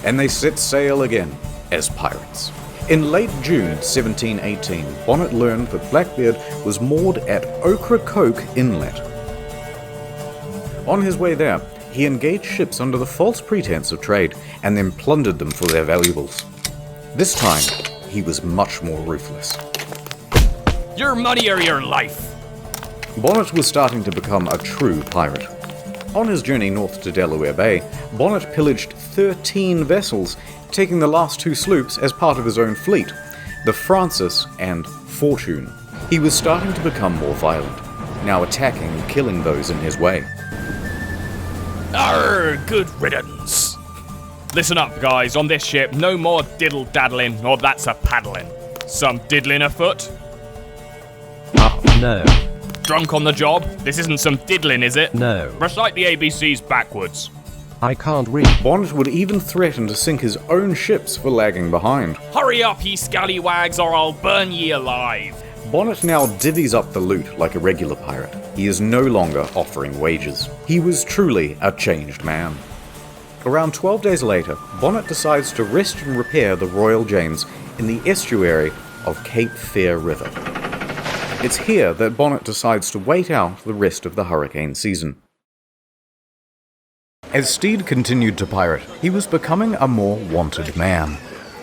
And they set sail again as pirates. In late June 1718, Bonnet learned that Blackbeard was moored at Ocracoke Inlet. On his way there, he engaged ships under the false pretense of trade and then plundered them for their valuables. This time, he was much more ruthless. Your money or your life! Bonnet was starting to become a true pirate. On his journey north to Delaware Bay, Bonnet pillaged 13 vessels, taking the last 2 sloops as part of his own fleet, the Francis and Fortune. He was starting to become more violent, now attacking and killing those in his way. Arr, good riddance. Listen up, guys, on this ship, no more diddle-daddling, or that's a paddling. Some diddling afoot? No. Drunk on the job? This isn't some diddling, is it? No. Recite the ABCs backwards. I can't read. Bonnet would even threaten to sink his own ships for lagging behind. Hurry up, ye scallywags, or I'll burn ye alive. Bonnet now divvies up the loot like a regular pirate. He is no longer offering wages. He was truly a changed man. Around 12 days later, Bonnet decides to rest and repair the Royal James in the estuary of Cape Fear River. It's here that Bonnet decides to wait out the rest of the hurricane season. As Stede continued to pirate, he was becoming a more wanted man.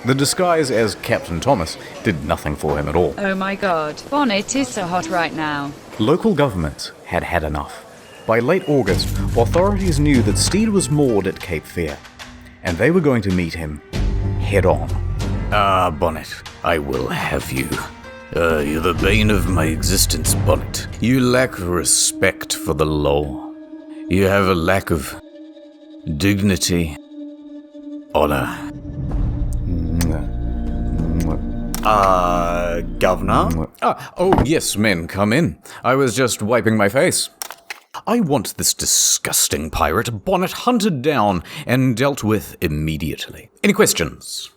The disguise as Captain Thomas did nothing for him at all. Oh my god, Bonnet is so hot right now. Local governments had had enough. By late August, authorities knew that Stede was moored at Cape Fear, and they were going to meet him head on. Ah, Bonnet, I will have you. You're the bane of my existence, Bonnet. You lack respect for the law. You have a lack of dignity, honor. Governor? Oh, yes, men, come in. I was just wiping my face. I want this disgusting pirate Bonnet hunted down and dealt with immediately. Any questions?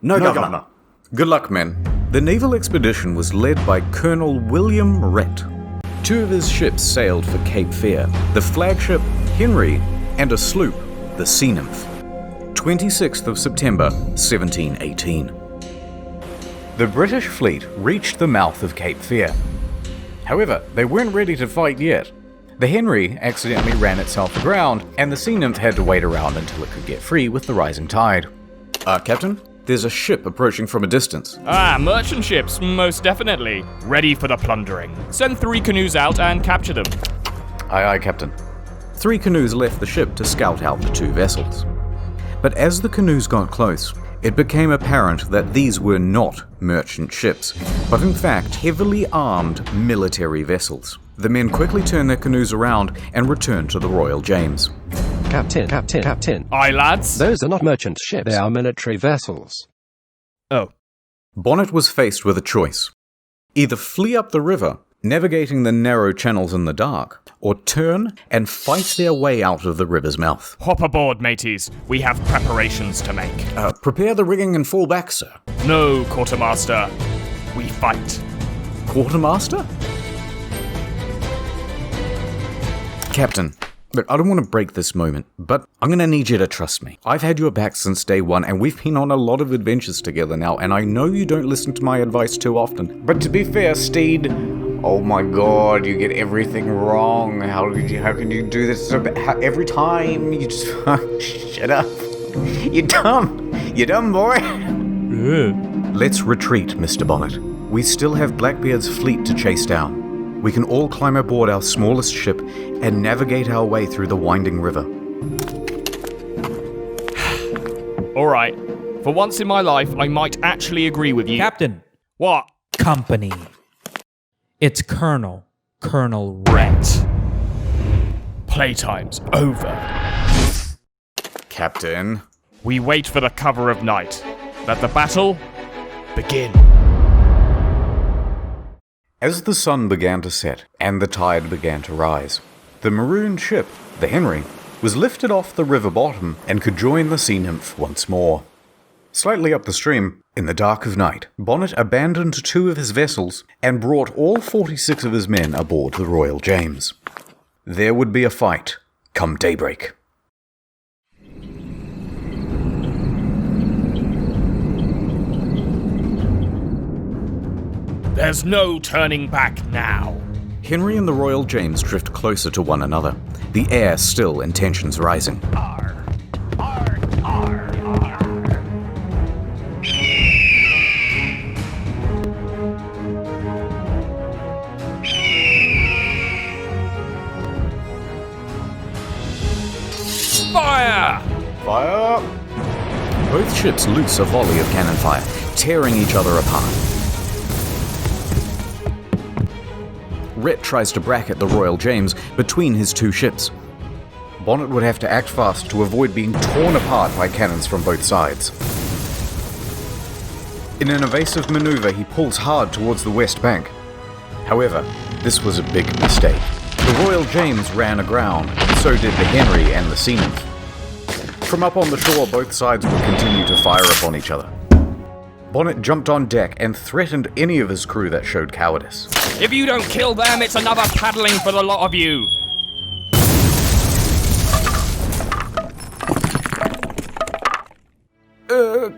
No, Governor. Good luck, men. The naval expedition was led by Colonel William Rhett. 2 of his ships sailed for Cape Fear, the flagship Henry and a sloop, the Sea Nymph. 26th of September, 1718. The British fleet reached the mouth of Cape Fear. However, they weren't ready to fight yet. The Henry accidentally ran itself aground, and the Sea Nymph had to wait around until it could get free with the rising tide. Captain? There's a ship approaching from a distance. Merchant ships, most definitely. Ready for the plundering. Send 3 canoes out and capture them. Aye, aye, Captain. 3 canoes left the ship to scout out the 2 vessels. But as the canoes got close, it became apparent that these were not merchant ships, but in fact heavily armed military vessels. The men quickly turned their canoes around and returned to the Royal James. Captain. Aye, lads. Those are not merchant ships. They are military vessels. Oh. Bonnet was faced with a choice. Either flee up the river, navigating the narrow channels in the dark, or turn and fight their way out of the river's mouth. Hop aboard, mateys. We have preparations to make. Prepare the rigging and fall back, sir. No, quartermaster. We fight. Quartermaster? Captain, look, I don't want to break this moment, but I'm going to need you to trust me. I've had your back since day one, and we've been on a lot of adventures together now, and I know you don't listen to my advice too often. But to be fair, Stede, oh my god, you get everything wrong. How can you do this so bad? Every time you just... Shut up. You're dumb. You're dumb, boy. Let's retreat, Mr. Bonnet. We still have Blackbeard's fleet to chase down. We can all climb aboard our smallest ship and navigate our way through the winding river. All right. For once in my life, I might actually agree with you. Captain. What? Company. It's Colonel Rhett. Playtime's over. Captain. We wait for the cover of night. Let the battle begin. As the sun began to set and the tide began to rise, the marooned ship, the Henry, was lifted off the river bottom and could join the sea nymph once more. Slightly up the stream, in the dark of night, Bonnet abandoned 2 of his vessels and brought all 46 of his men aboard the Royal James. There would be a fight come daybreak. There's no turning back now. Henry and the Royal James drift closer to one another, the air still and tensions rising. Fire! Fire! Both ships loose a volley of cannon fire, tearing each other apart. Rhett tries to bracket the Royal James between his 2 ships. Bonnet would have to act fast to avoid being torn apart by cannons from both sides. In an evasive maneuver, he pulls hard towards the west bank. However, this was a big mistake. The Royal James ran aground, and so did the Henry and the Sea Nymph. From up on the shore, both sides would continue to fire upon each other. Bonnet jumped on deck and threatened any of his crew that showed cowardice. If you don't kill them, it's another paddling for the lot of you.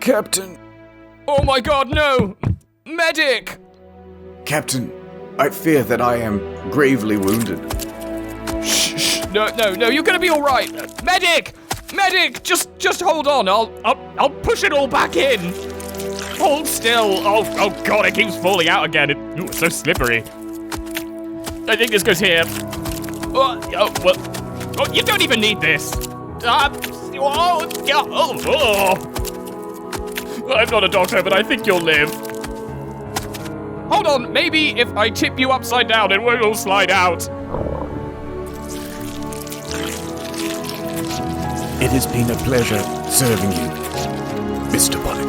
Captain. Oh my god, no! Medic! Captain, I fear that I am gravely wounded. Shh, no, you're gonna be alright. Medic! Just hold on, I'll push it all back in. Hold still. Oh god, it keeps falling out again. It's so slippery. I think this goes here. You don't even need this. I'm not a doctor, but I think you'll live. Hold on, maybe if I tip you upside down, it won't all slide out. It has been a pleasure serving you, Mr. Bonnet.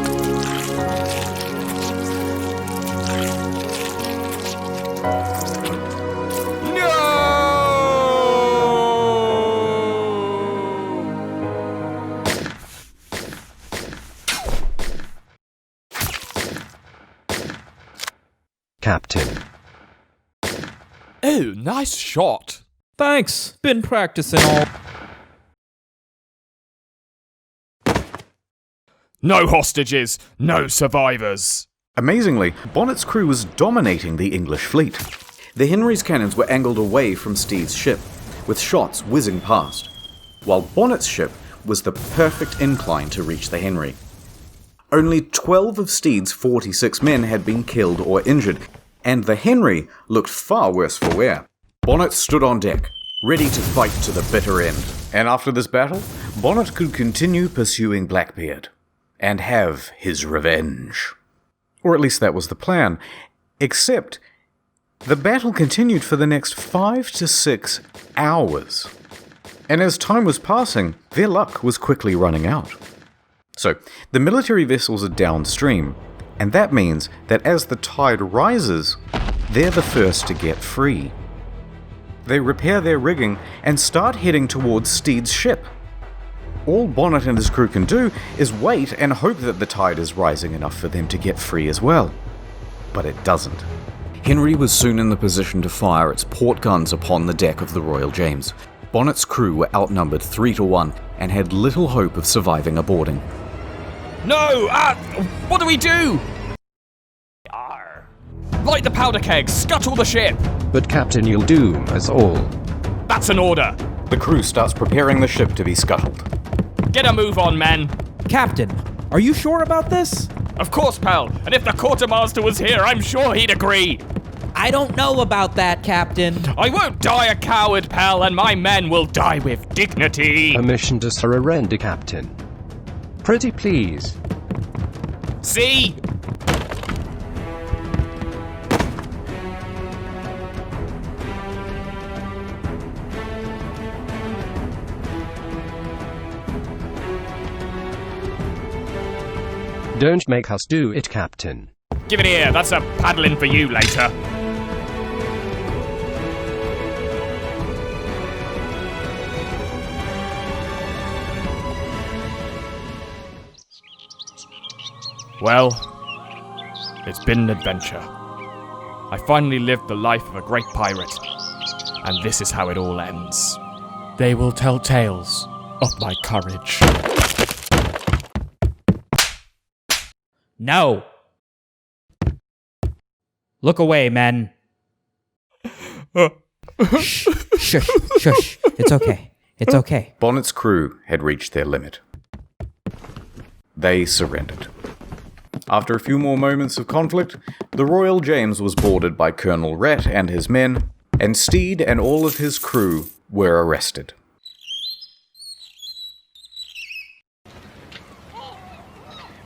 Captain. Oh, nice shot. Thanks. Been practicing all. No hostages, no survivors. Amazingly, Bonnet's crew was dominating the English fleet. The Henry's cannons were angled away from Stede's ship, with shots whizzing past, while Bonnet's ship was the perfect incline to reach the Henry. Only 12 of Stede's 46 men had been killed or injured, and the Henry looked far worse for wear. Bonnet stood on deck, ready to fight to the bitter end. And after this battle, Bonnet could continue pursuing Blackbeard and have his revenge. Or at least that was the plan. Except, the battle continued for the next 5 to 6 hours. And as time was passing, their luck was quickly running out. So, the military vessels are downstream, and that means that as the tide rises, they're the first to get free. They repair their rigging and start heading towards Stede's ship. All Bonnet and his crew can do is wait and hope that the tide is rising enough for them to get free as well. But it doesn't. Henry was soon in the position to fire its port guns upon the deck of the Royal James. Bonnet's crew were outnumbered 3-1 and had little hope of surviving a boarding. No! What do we do? Light the powder keg, scuttle the ship! But Captain, you'll doom us all. That's an order. The crew starts preparing the ship to be scuttled. Get a move on, men. Captain, are you sure about this? Of course, pal. And if the quartermaster was here, I'm sure he'd agree. I don't know about that, Captain. I won't die a coward, pal, and my men will die with dignity. Permission to surrender, Captain. Pretty please. See? Don't make us do it, Captain. Give it here. That's a paddling for you later. Well, it's been an adventure. I finally lived the life of a great pirate, and this is how it all ends. They will tell tales of my courage. No! Look away, men. Shh, shush, shush. It's okay. It's okay. Bonnet's crew had reached their limit. They surrendered. After a few more moments of conflict, the Royal James was boarded by Colonel Rhett and his men, and Stede and all of his crew were arrested.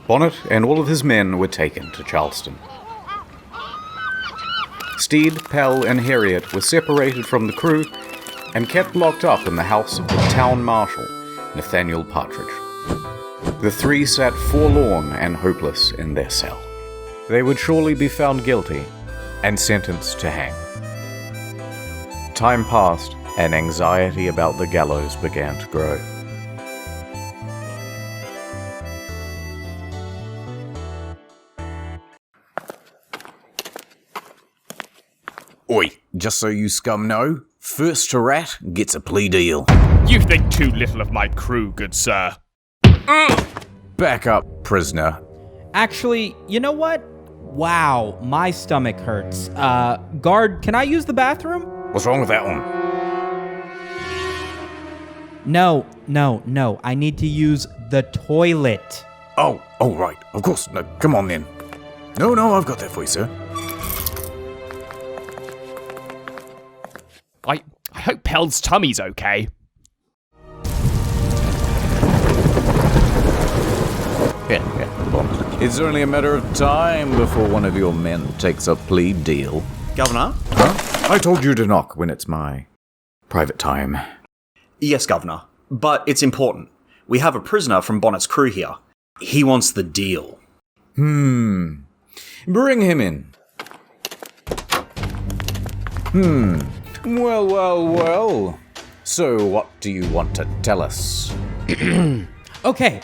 Bonnet and all of his men were taken to Charleston. Stede, Pell, and Harriet were separated from the crew and kept locked up in the house of the town marshal, Nathaniel Partridge. The three sat forlorn and hopeless in their cell. They would surely be found guilty and sentenced to hang. Time passed, and anxiety about the gallows began to grow. Oi, just so you scum know, first to rat gets a plea deal. You think too little of my crew, good sir. Back up, prisoner. Actually, you know what? Wow, my stomach hurts. Guard, can I use the bathroom? What's wrong with that one? No. I need to use the toilet. Oh, right. Of course. No, come on then. No, I've got that for you, sir. I hope Pell's tummy's okay. It's only a matter of time before one of your men takes a plea deal. Governor? Huh? I told you to knock when it's my private time. Yes, Governor. But it's important. We have a prisoner from Bonnet's crew here. He wants the deal. Bring him in. Well. So what do you want to tell us? Okay,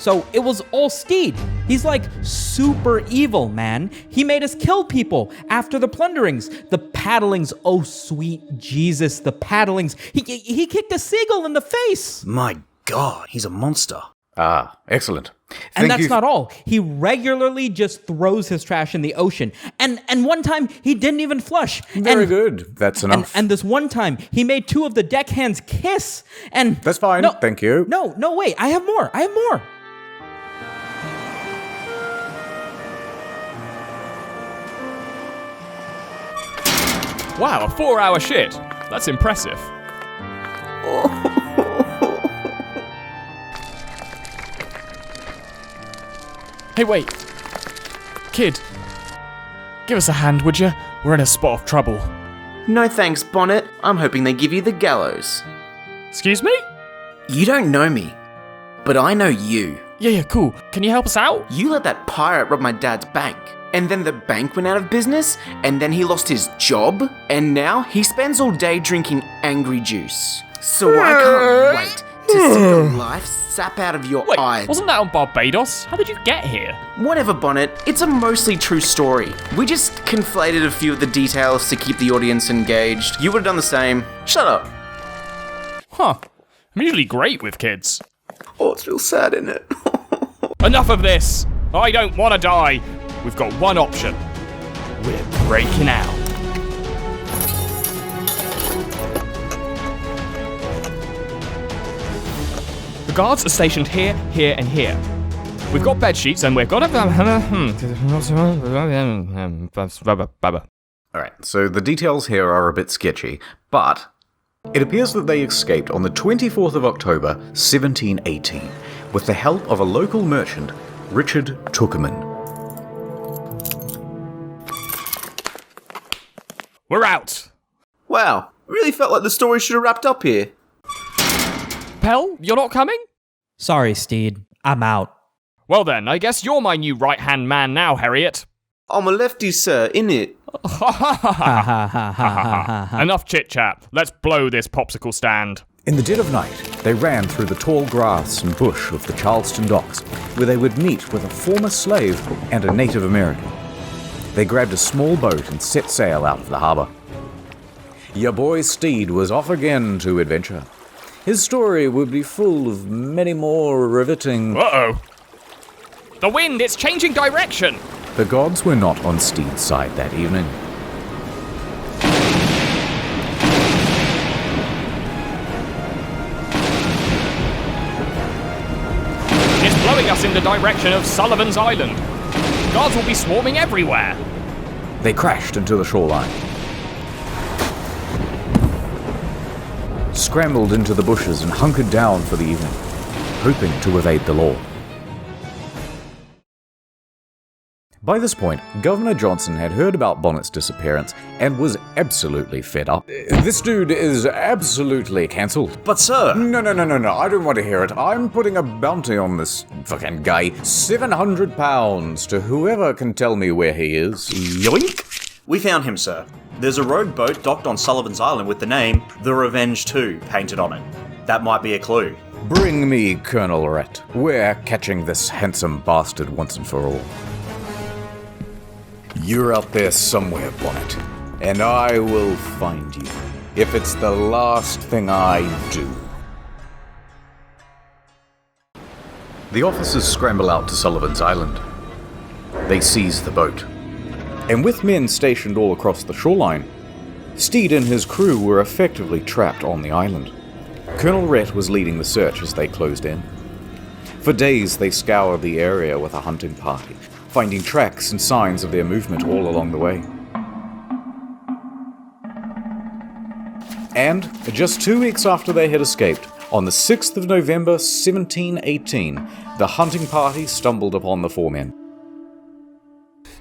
so it was all Stede. He's like super evil, man. He made us kill people after the plunderings. The paddlings, oh sweet Jesus, the paddlings. He kicked a seagull in the face. My God, he's a monster. Ah, excellent. And that's not all. He regularly just throws his trash in the ocean. And one time, he didn't even flush. Very good. That's enough. And this one time, he made two of the deckhands kiss. And that's fine. No, thank you. No, wait. I have more. Wow, a 4-hour shit. That's impressive. Hey, wait. Kid, give us a hand, would you? We're in a spot of trouble. No thanks, Bonnet. I'm hoping they give you the gallows. Excuse me? You don't know me, but I know you. Yeah, cool. Can you help us out? You let that pirate rob my dad's bank, and then the bank went out of business, and then he lost his job, and now he spends all day drinking angry juice. So I can't wait to see the life sap out of your eyes. Wasn't that on Barbados? How did you get here? Whatever, Bonnet. It's a mostly true story. We just conflated a few of the details to keep the audience engaged. You would have done the same. Shut up. Huh. I'm usually great with kids. Oh, it's real sad, isn't it? Enough of this! I don't want to die! We've got one option. We're breaking out. The guards are stationed here, here, and here. We've got bed sheets and we're gonna... Alright, so the details here are a bit sketchy, but it appears that they escaped on the 24th of October, 1718, with the help of a local merchant Richard Tuckerman. We're out. Wow, really felt like the story should have wrapped up here. Pell, you're not coming? Sorry, Stede. I'm out. Well then, I guess you're my new right-hand man now, Harriet. I'm a lefty, sir, innit? Enough chit-chat. Let's blow this popsicle stand. In the dead of night, they ran through the tall grass and bush of the Charleston docks, where they would meet with a former slave and a Native American. They grabbed a small boat and set sail out of the harbour. Your boy Stede was off again to adventure. His story would be full of many more riveting... Uh-oh. The wind, it's changing direction! The gods were not on Stede's side that evening. It's blowing us in the direction of Sullivan's Island. Guards will be swarming everywhere. They crashed into the shoreline, scrambled into the bushes and hunkered down for the evening, hoping to evade the law. By this point, Governor Johnson had heard about Bonnet's disappearance and was absolutely fed up. This dude is absolutely cancelled. But sir... No, I don't want to hear it. I'm putting a bounty on this fucking guy. £700 to whoever can tell me where he is. Yoink! We found him, sir. There's a rogue boat docked on Sullivan's Island with the name The Revenge 2 painted on it. That might be a clue. Bring me Colonel Rhett. We're catching this handsome bastard once and for all. You're out there somewhere, Bonnet, and I will find you, if it's the last thing I do. The officers scramble out to Sullivan's Island. They seize the boat, and with men stationed all across the shoreline, Stede and his crew were effectively trapped on the island. Colonel Rhett was leading the search as they closed in. For days they scoured the area with a hunting party, finding tracks and signs of their movement all along the way. And, just 2 weeks after they had escaped, on the 6th of November 1718, the hunting party stumbled upon the 4 men.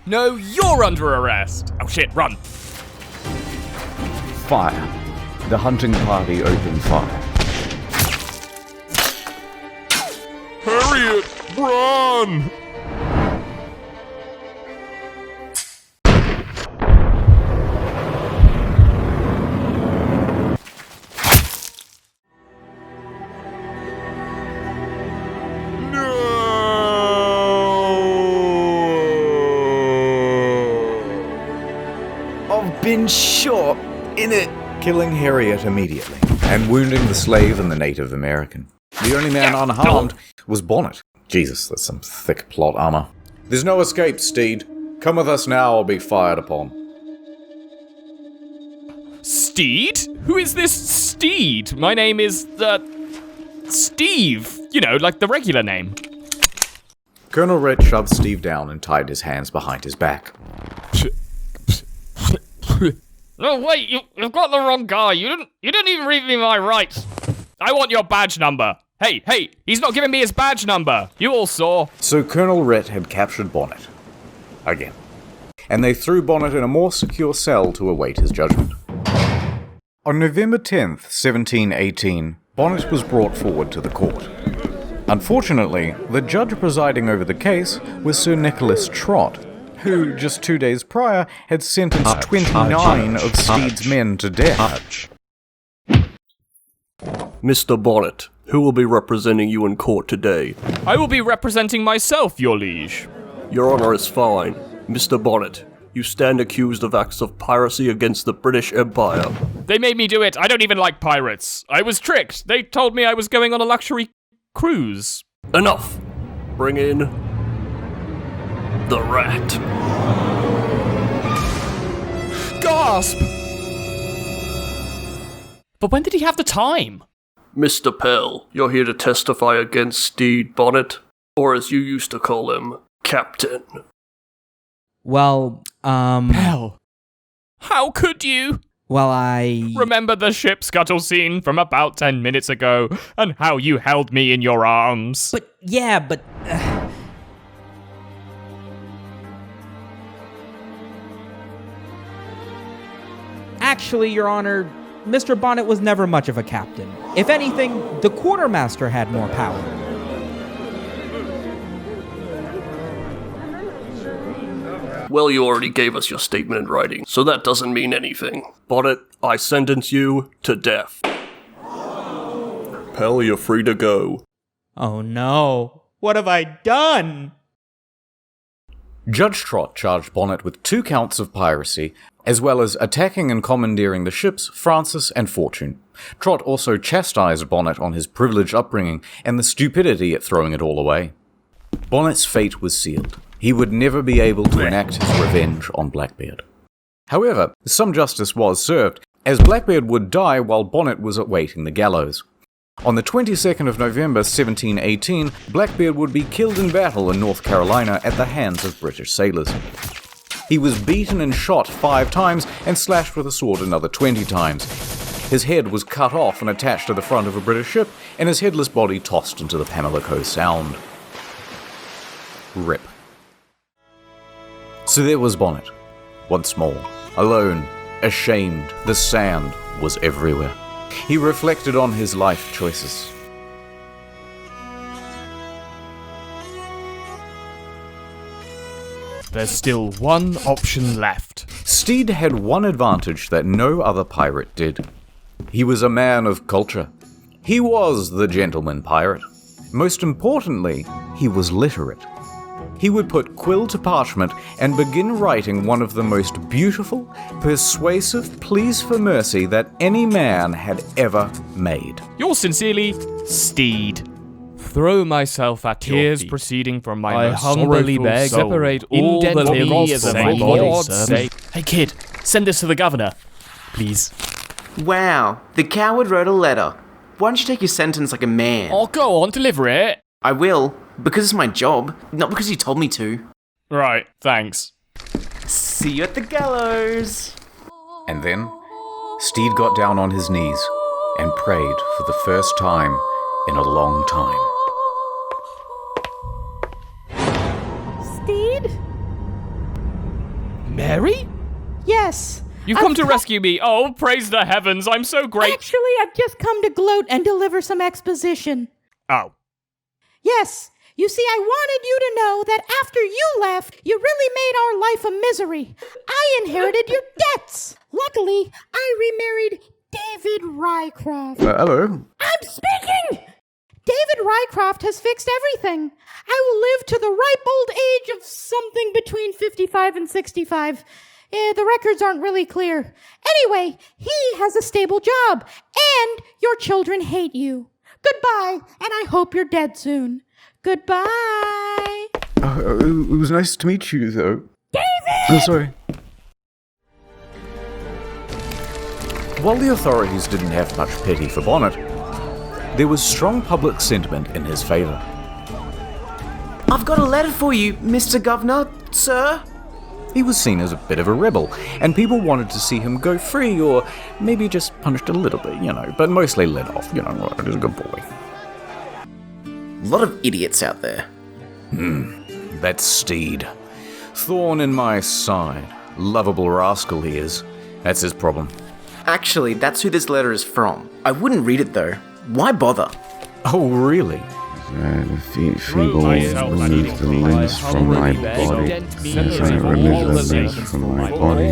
No, you're under arrest! Oh shit, run! Fire. The hunting party opened fire. Harriet, run! Been shot, innit? Killing Harriet immediately, and wounding the slave and the Native American. The only man unharmed was Bonnet. Jesus, that's some thick plot armor. There's no escape, Stede. Come with us now or be fired upon. Stede? Who is this Stede? My name is, Steve. You know, like the regular name. Colonel Rhett shoved Steve down and tied his hands behind his back. No, wait, you've got the wrong guy. You didn't even read me my rights. I want your badge number. Hey, he's not giving me his badge number. You all saw. So Colonel Rhett had captured Bonnet. Again. And they threw Bonnet in a more secure cell to await his judgment. On November 10th, 1718, Bonnet was brought forward to the court. Unfortunately, the judge presiding over the case was Sir Nicholas Trott, who, just 2 days prior, had sentenced 29 of Stede's men to death. Mr. Bonnet, who will be representing you in court today? I will be representing myself, your liege. Your Honour is fine. Mr. Bonnet, you stand accused of acts of piracy against the British Empire. They made me do it. I don't even like pirates. I was tricked. They told me I was going on a luxury cruise. Enough! Bring in the rat. Gasp! But when did he have the time? Mr. Pell, you're here to testify against Stede Bonnet, or as you used to call him, Captain. Well, Pell, how could you? Well, I... Remember the ship scuttle scene from about 10 minutes ago, and how you held me in your arms? But, yeah, but... Actually, Your Honor, Mr. Bonnet was never much of a captain. If anything, the quartermaster had more power. Well, you already gave us your statement in writing, so that doesn't mean anything. Bonnet, I sentence you to death. Pell, you're free to go. Oh no. What have I done? Judge Trott charged Bonnet with 2 counts of piracy, as well as attacking and commandeering the ships Francis and Fortune. Trott also chastised Bonnet on his privileged upbringing and the stupidity at throwing it all away. Bonnet's fate was sealed. He would never be able to enact his revenge on Blackbeard. However, some justice was served, as Blackbeard would die while Bonnet was awaiting the gallows. On the 22nd of November 1718, Blackbeard would be killed in battle in North Carolina at the hands of British sailors. He was beaten and shot 5 times and slashed with a sword another 20 times. His head was cut off and attached to the front of a British ship, and his headless body tossed into the Pamlico Sound. RIP. So there was Bonnet, once more, alone, ashamed. The sand was everywhere. He reflected on his life choices. There's still one option left. Stede had one advantage that no other pirate did. He was a man of culture. He was the gentleman pirate. Most importantly, he was literate. He would put quill to parchment and begin writing one of the most beautiful, persuasive pleas for mercy that any man had ever made. Yours sincerely, Stede. Throw myself at your Tears feet. proceeding from my I most humbly sorrowful beg, soul. separate all the Indent me limbs of from my my body, Lord's servant. sake. Hey kid, send this to the governor, please. Wow, the coward wrote a letter. Why don't you take your sentence like a man? Oh, go on, deliver it. I will, because it's my job, not because you told me to. Right, thanks. See you at the gallows. And then, Stede got down on his knees and prayed for the first time in a long time. Stede? Mary? Yes. You've come to rescue me. Oh, praise the heavens, I'm so great. Actually, I've just come to gloat and deliver some exposition. Oh. Yes. You see, I wanted you to know that after you left, you really made our life a misery. I inherited your debts. Luckily, I remarried David Rycroft. Hello? I'm speaking! David Rycroft has fixed everything. I will live to the ripe old age of something between 55 and 65. The records aren't really clear. Anyway, he has a stable job, and your children hate you. Goodbye, and I hope you're dead soon. Goodbye. It was nice to meet you, though. David! I'm sorry. While the authorities didn't have much pity for Bonnet, there was strong public sentiment in his favour. I've got a letter for you, Mr. Governor, sir. He was seen as a bit of a rebel, and people wanted to see him go free, or maybe just punished a little bit, but mostly let off, he's a good boy. A lot of idiots out there. That's Stede. Thorn in my side. Lovable rascal he is. That's his problem. Actually, that's who this letter is from. I wouldn't read it though. Why bother? Oh, really? Feeble remove the limbs from my body, as I remove the limbs from my body.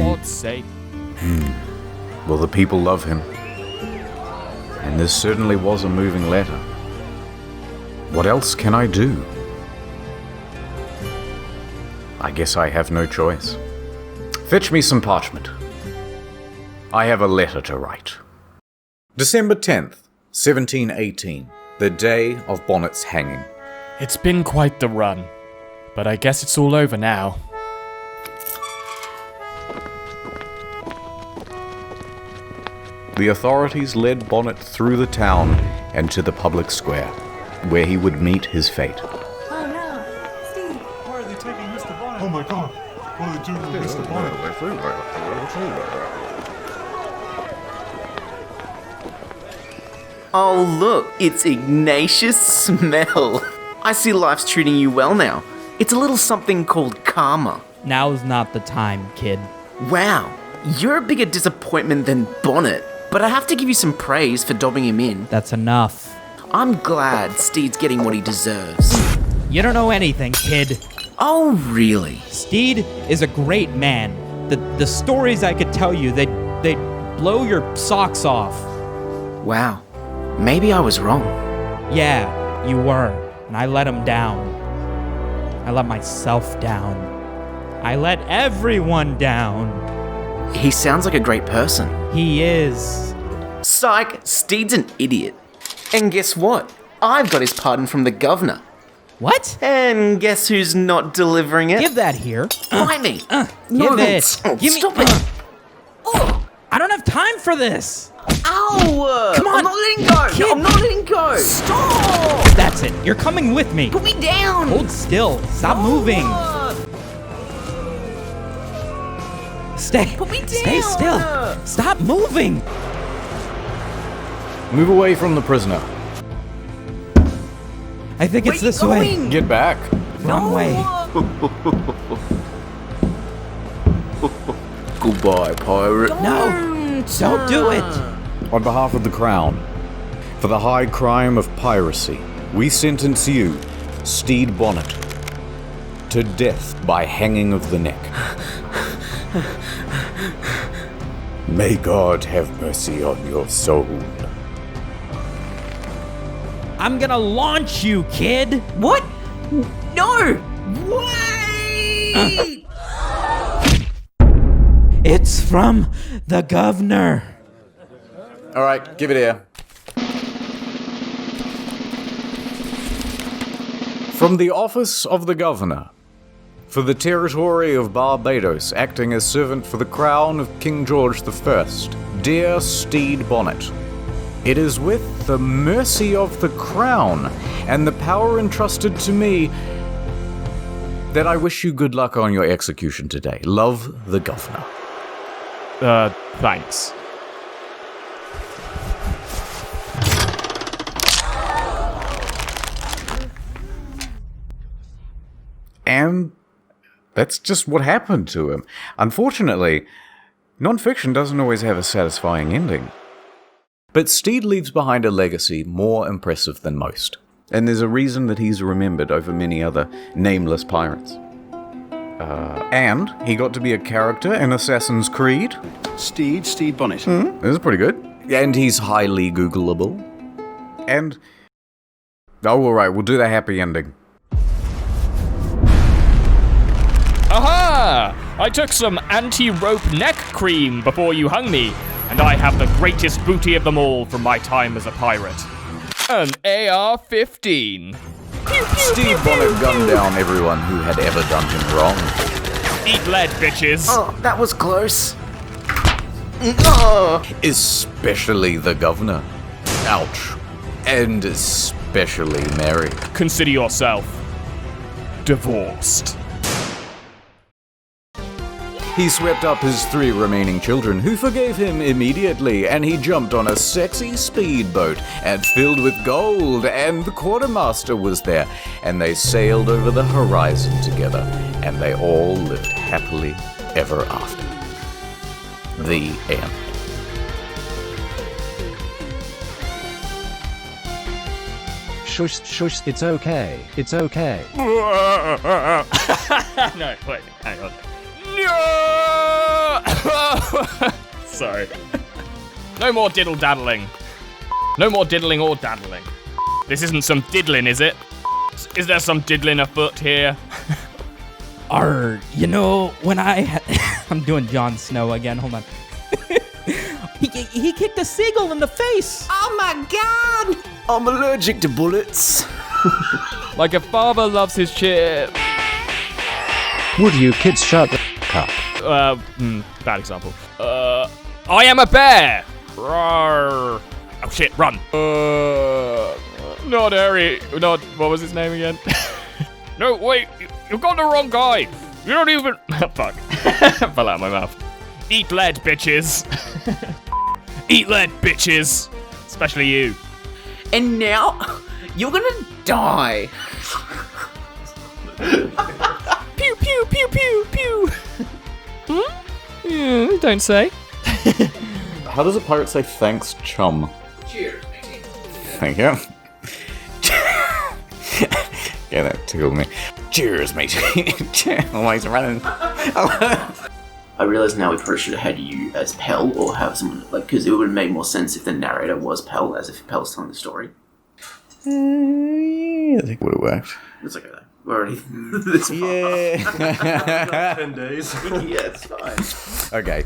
Well, the people love him. And this certainly was a moving letter. What else can I do? I guess I have no choice. Fetch me some parchment. I have a letter to write. December 10th, 1718. The day of Bonnet's hanging. It's been quite the run, but I guess it's all over now. The authorities led Bonnet through the town and to the public square, where he would meet his fate. Oh no, Steve. Why are they taking Mr. Bonnet? Oh my god. What are they doing with Mr. Bonnet? Oh look, it's Ignatius Smell. I see life's treating you well now. It's a little something called karma. Now's not the time, kid. Wow, you're a bigger disappointment than Bonnet, but I have to give you some praise for dobbing him in. That's enough. I'm glad Stede's getting what he deserves. You don't know anything, kid. Oh, really? Stede is a great man. The stories I could tell you, they'd blow your socks off. Wow. Maybe I was wrong. Yeah, you were. And I let him down. I let myself down. I let everyone down. He sounds like a great person. He is. Psych, Stede's an idiot. And guess what? I've got his pardon from the governor. What? And guess who's not delivering it? Give that here. Bite me. Give it. Give me. Stop it. I don't have time for this. Ow! Come on. I'm not letting go. Kid. I'm not letting go. Stop! That's it. You're coming with me. Put me down. Hold still. Stop moving. Stay. Put me down. Stay still. Stop moving. Move away from the prisoner. I think it's this way. Get back. Wrong way. Goodbye, pirate. No. Don't do it. On behalf of the Crown, for the high crime of piracy, we sentence you, Stede Bonnet, to death by hanging of the neck. May God have mercy on your soul. I'm gonna launch you, kid. What? No! Wait! It's from the governor. All right, give it here. From the office of the governor, for the territory of Barbados, acting as servant for the crown of King George I, dear Stede Bonnet, it is with the mercy of the crown and the power entrusted to me that I wish you good luck on your execution today. Love, the governor. Thanks. And that's just what happened to him. Unfortunately, non-fiction doesn't always have a satisfying ending. But Stede leaves behind a legacy more impressive than most. And there's a reason that he's remembered over many other nameless pirates. And he got to be a character in Assassin's Creed. Stede Bonnet. This is pretty good. And he's highly Googleable. And... oh, alright, we'll do the happy ending. Aha! I took some anti-rope neck cream before you hung me, and I have the greatest booty of them all from my time as a pirate. An AR-15. Stede Bonnet gunned down everyone who had ever done him wrong. Eat lead, bitches. Oh, that was close. Oh. Especially the governor. Ouch. And especially Mary. Consider yourself divorced. He swept up his 3 remaining children, who forgave him immediately, and he jumped on a sexy speedboat and filled with gold, and the quartermaster was there, and they sailed over the horizon together, and they all lived happily ever after. The end. Shush, shush, it's okay. It's okay. No, wait, hang on. No! Sorry. No more diddle-daddling. No more diddling or daddling. This isn't some diddling, is it? Is there some diddling afoot here? You know, when I'm doing Jon Snow again, hold on. He kicked a seagull in the face. Oh my god! I'm allergic to bullets. Like a father loves his chip. Would you kids shut the up? Bad example. I am a bear! Roar. Oh shit, run. Not Harry. Not, what was his name again? No, wait, you've got the wrong guy. You don't even... Fuck. Fell out of my mouth. Eat lead, bitches. Eat lead, bitches. Especially you. And now, you're gonna die. Pew, pew, pew, pew, pew. Don't say. How does a pirate say thanks, chum? Cheers, matey. Thank you. Yeah, that tickled me. Cheers, matey. Always running. I realise now we probably should have had you as Pell, or have someone, because it would have made more sense if the narrator was Pell, as if Pell's telling the story. Yeah, I think it would have worked. It's okay though. We're already this far. Yeah. 10 days. Yeah, it's fine. Okay.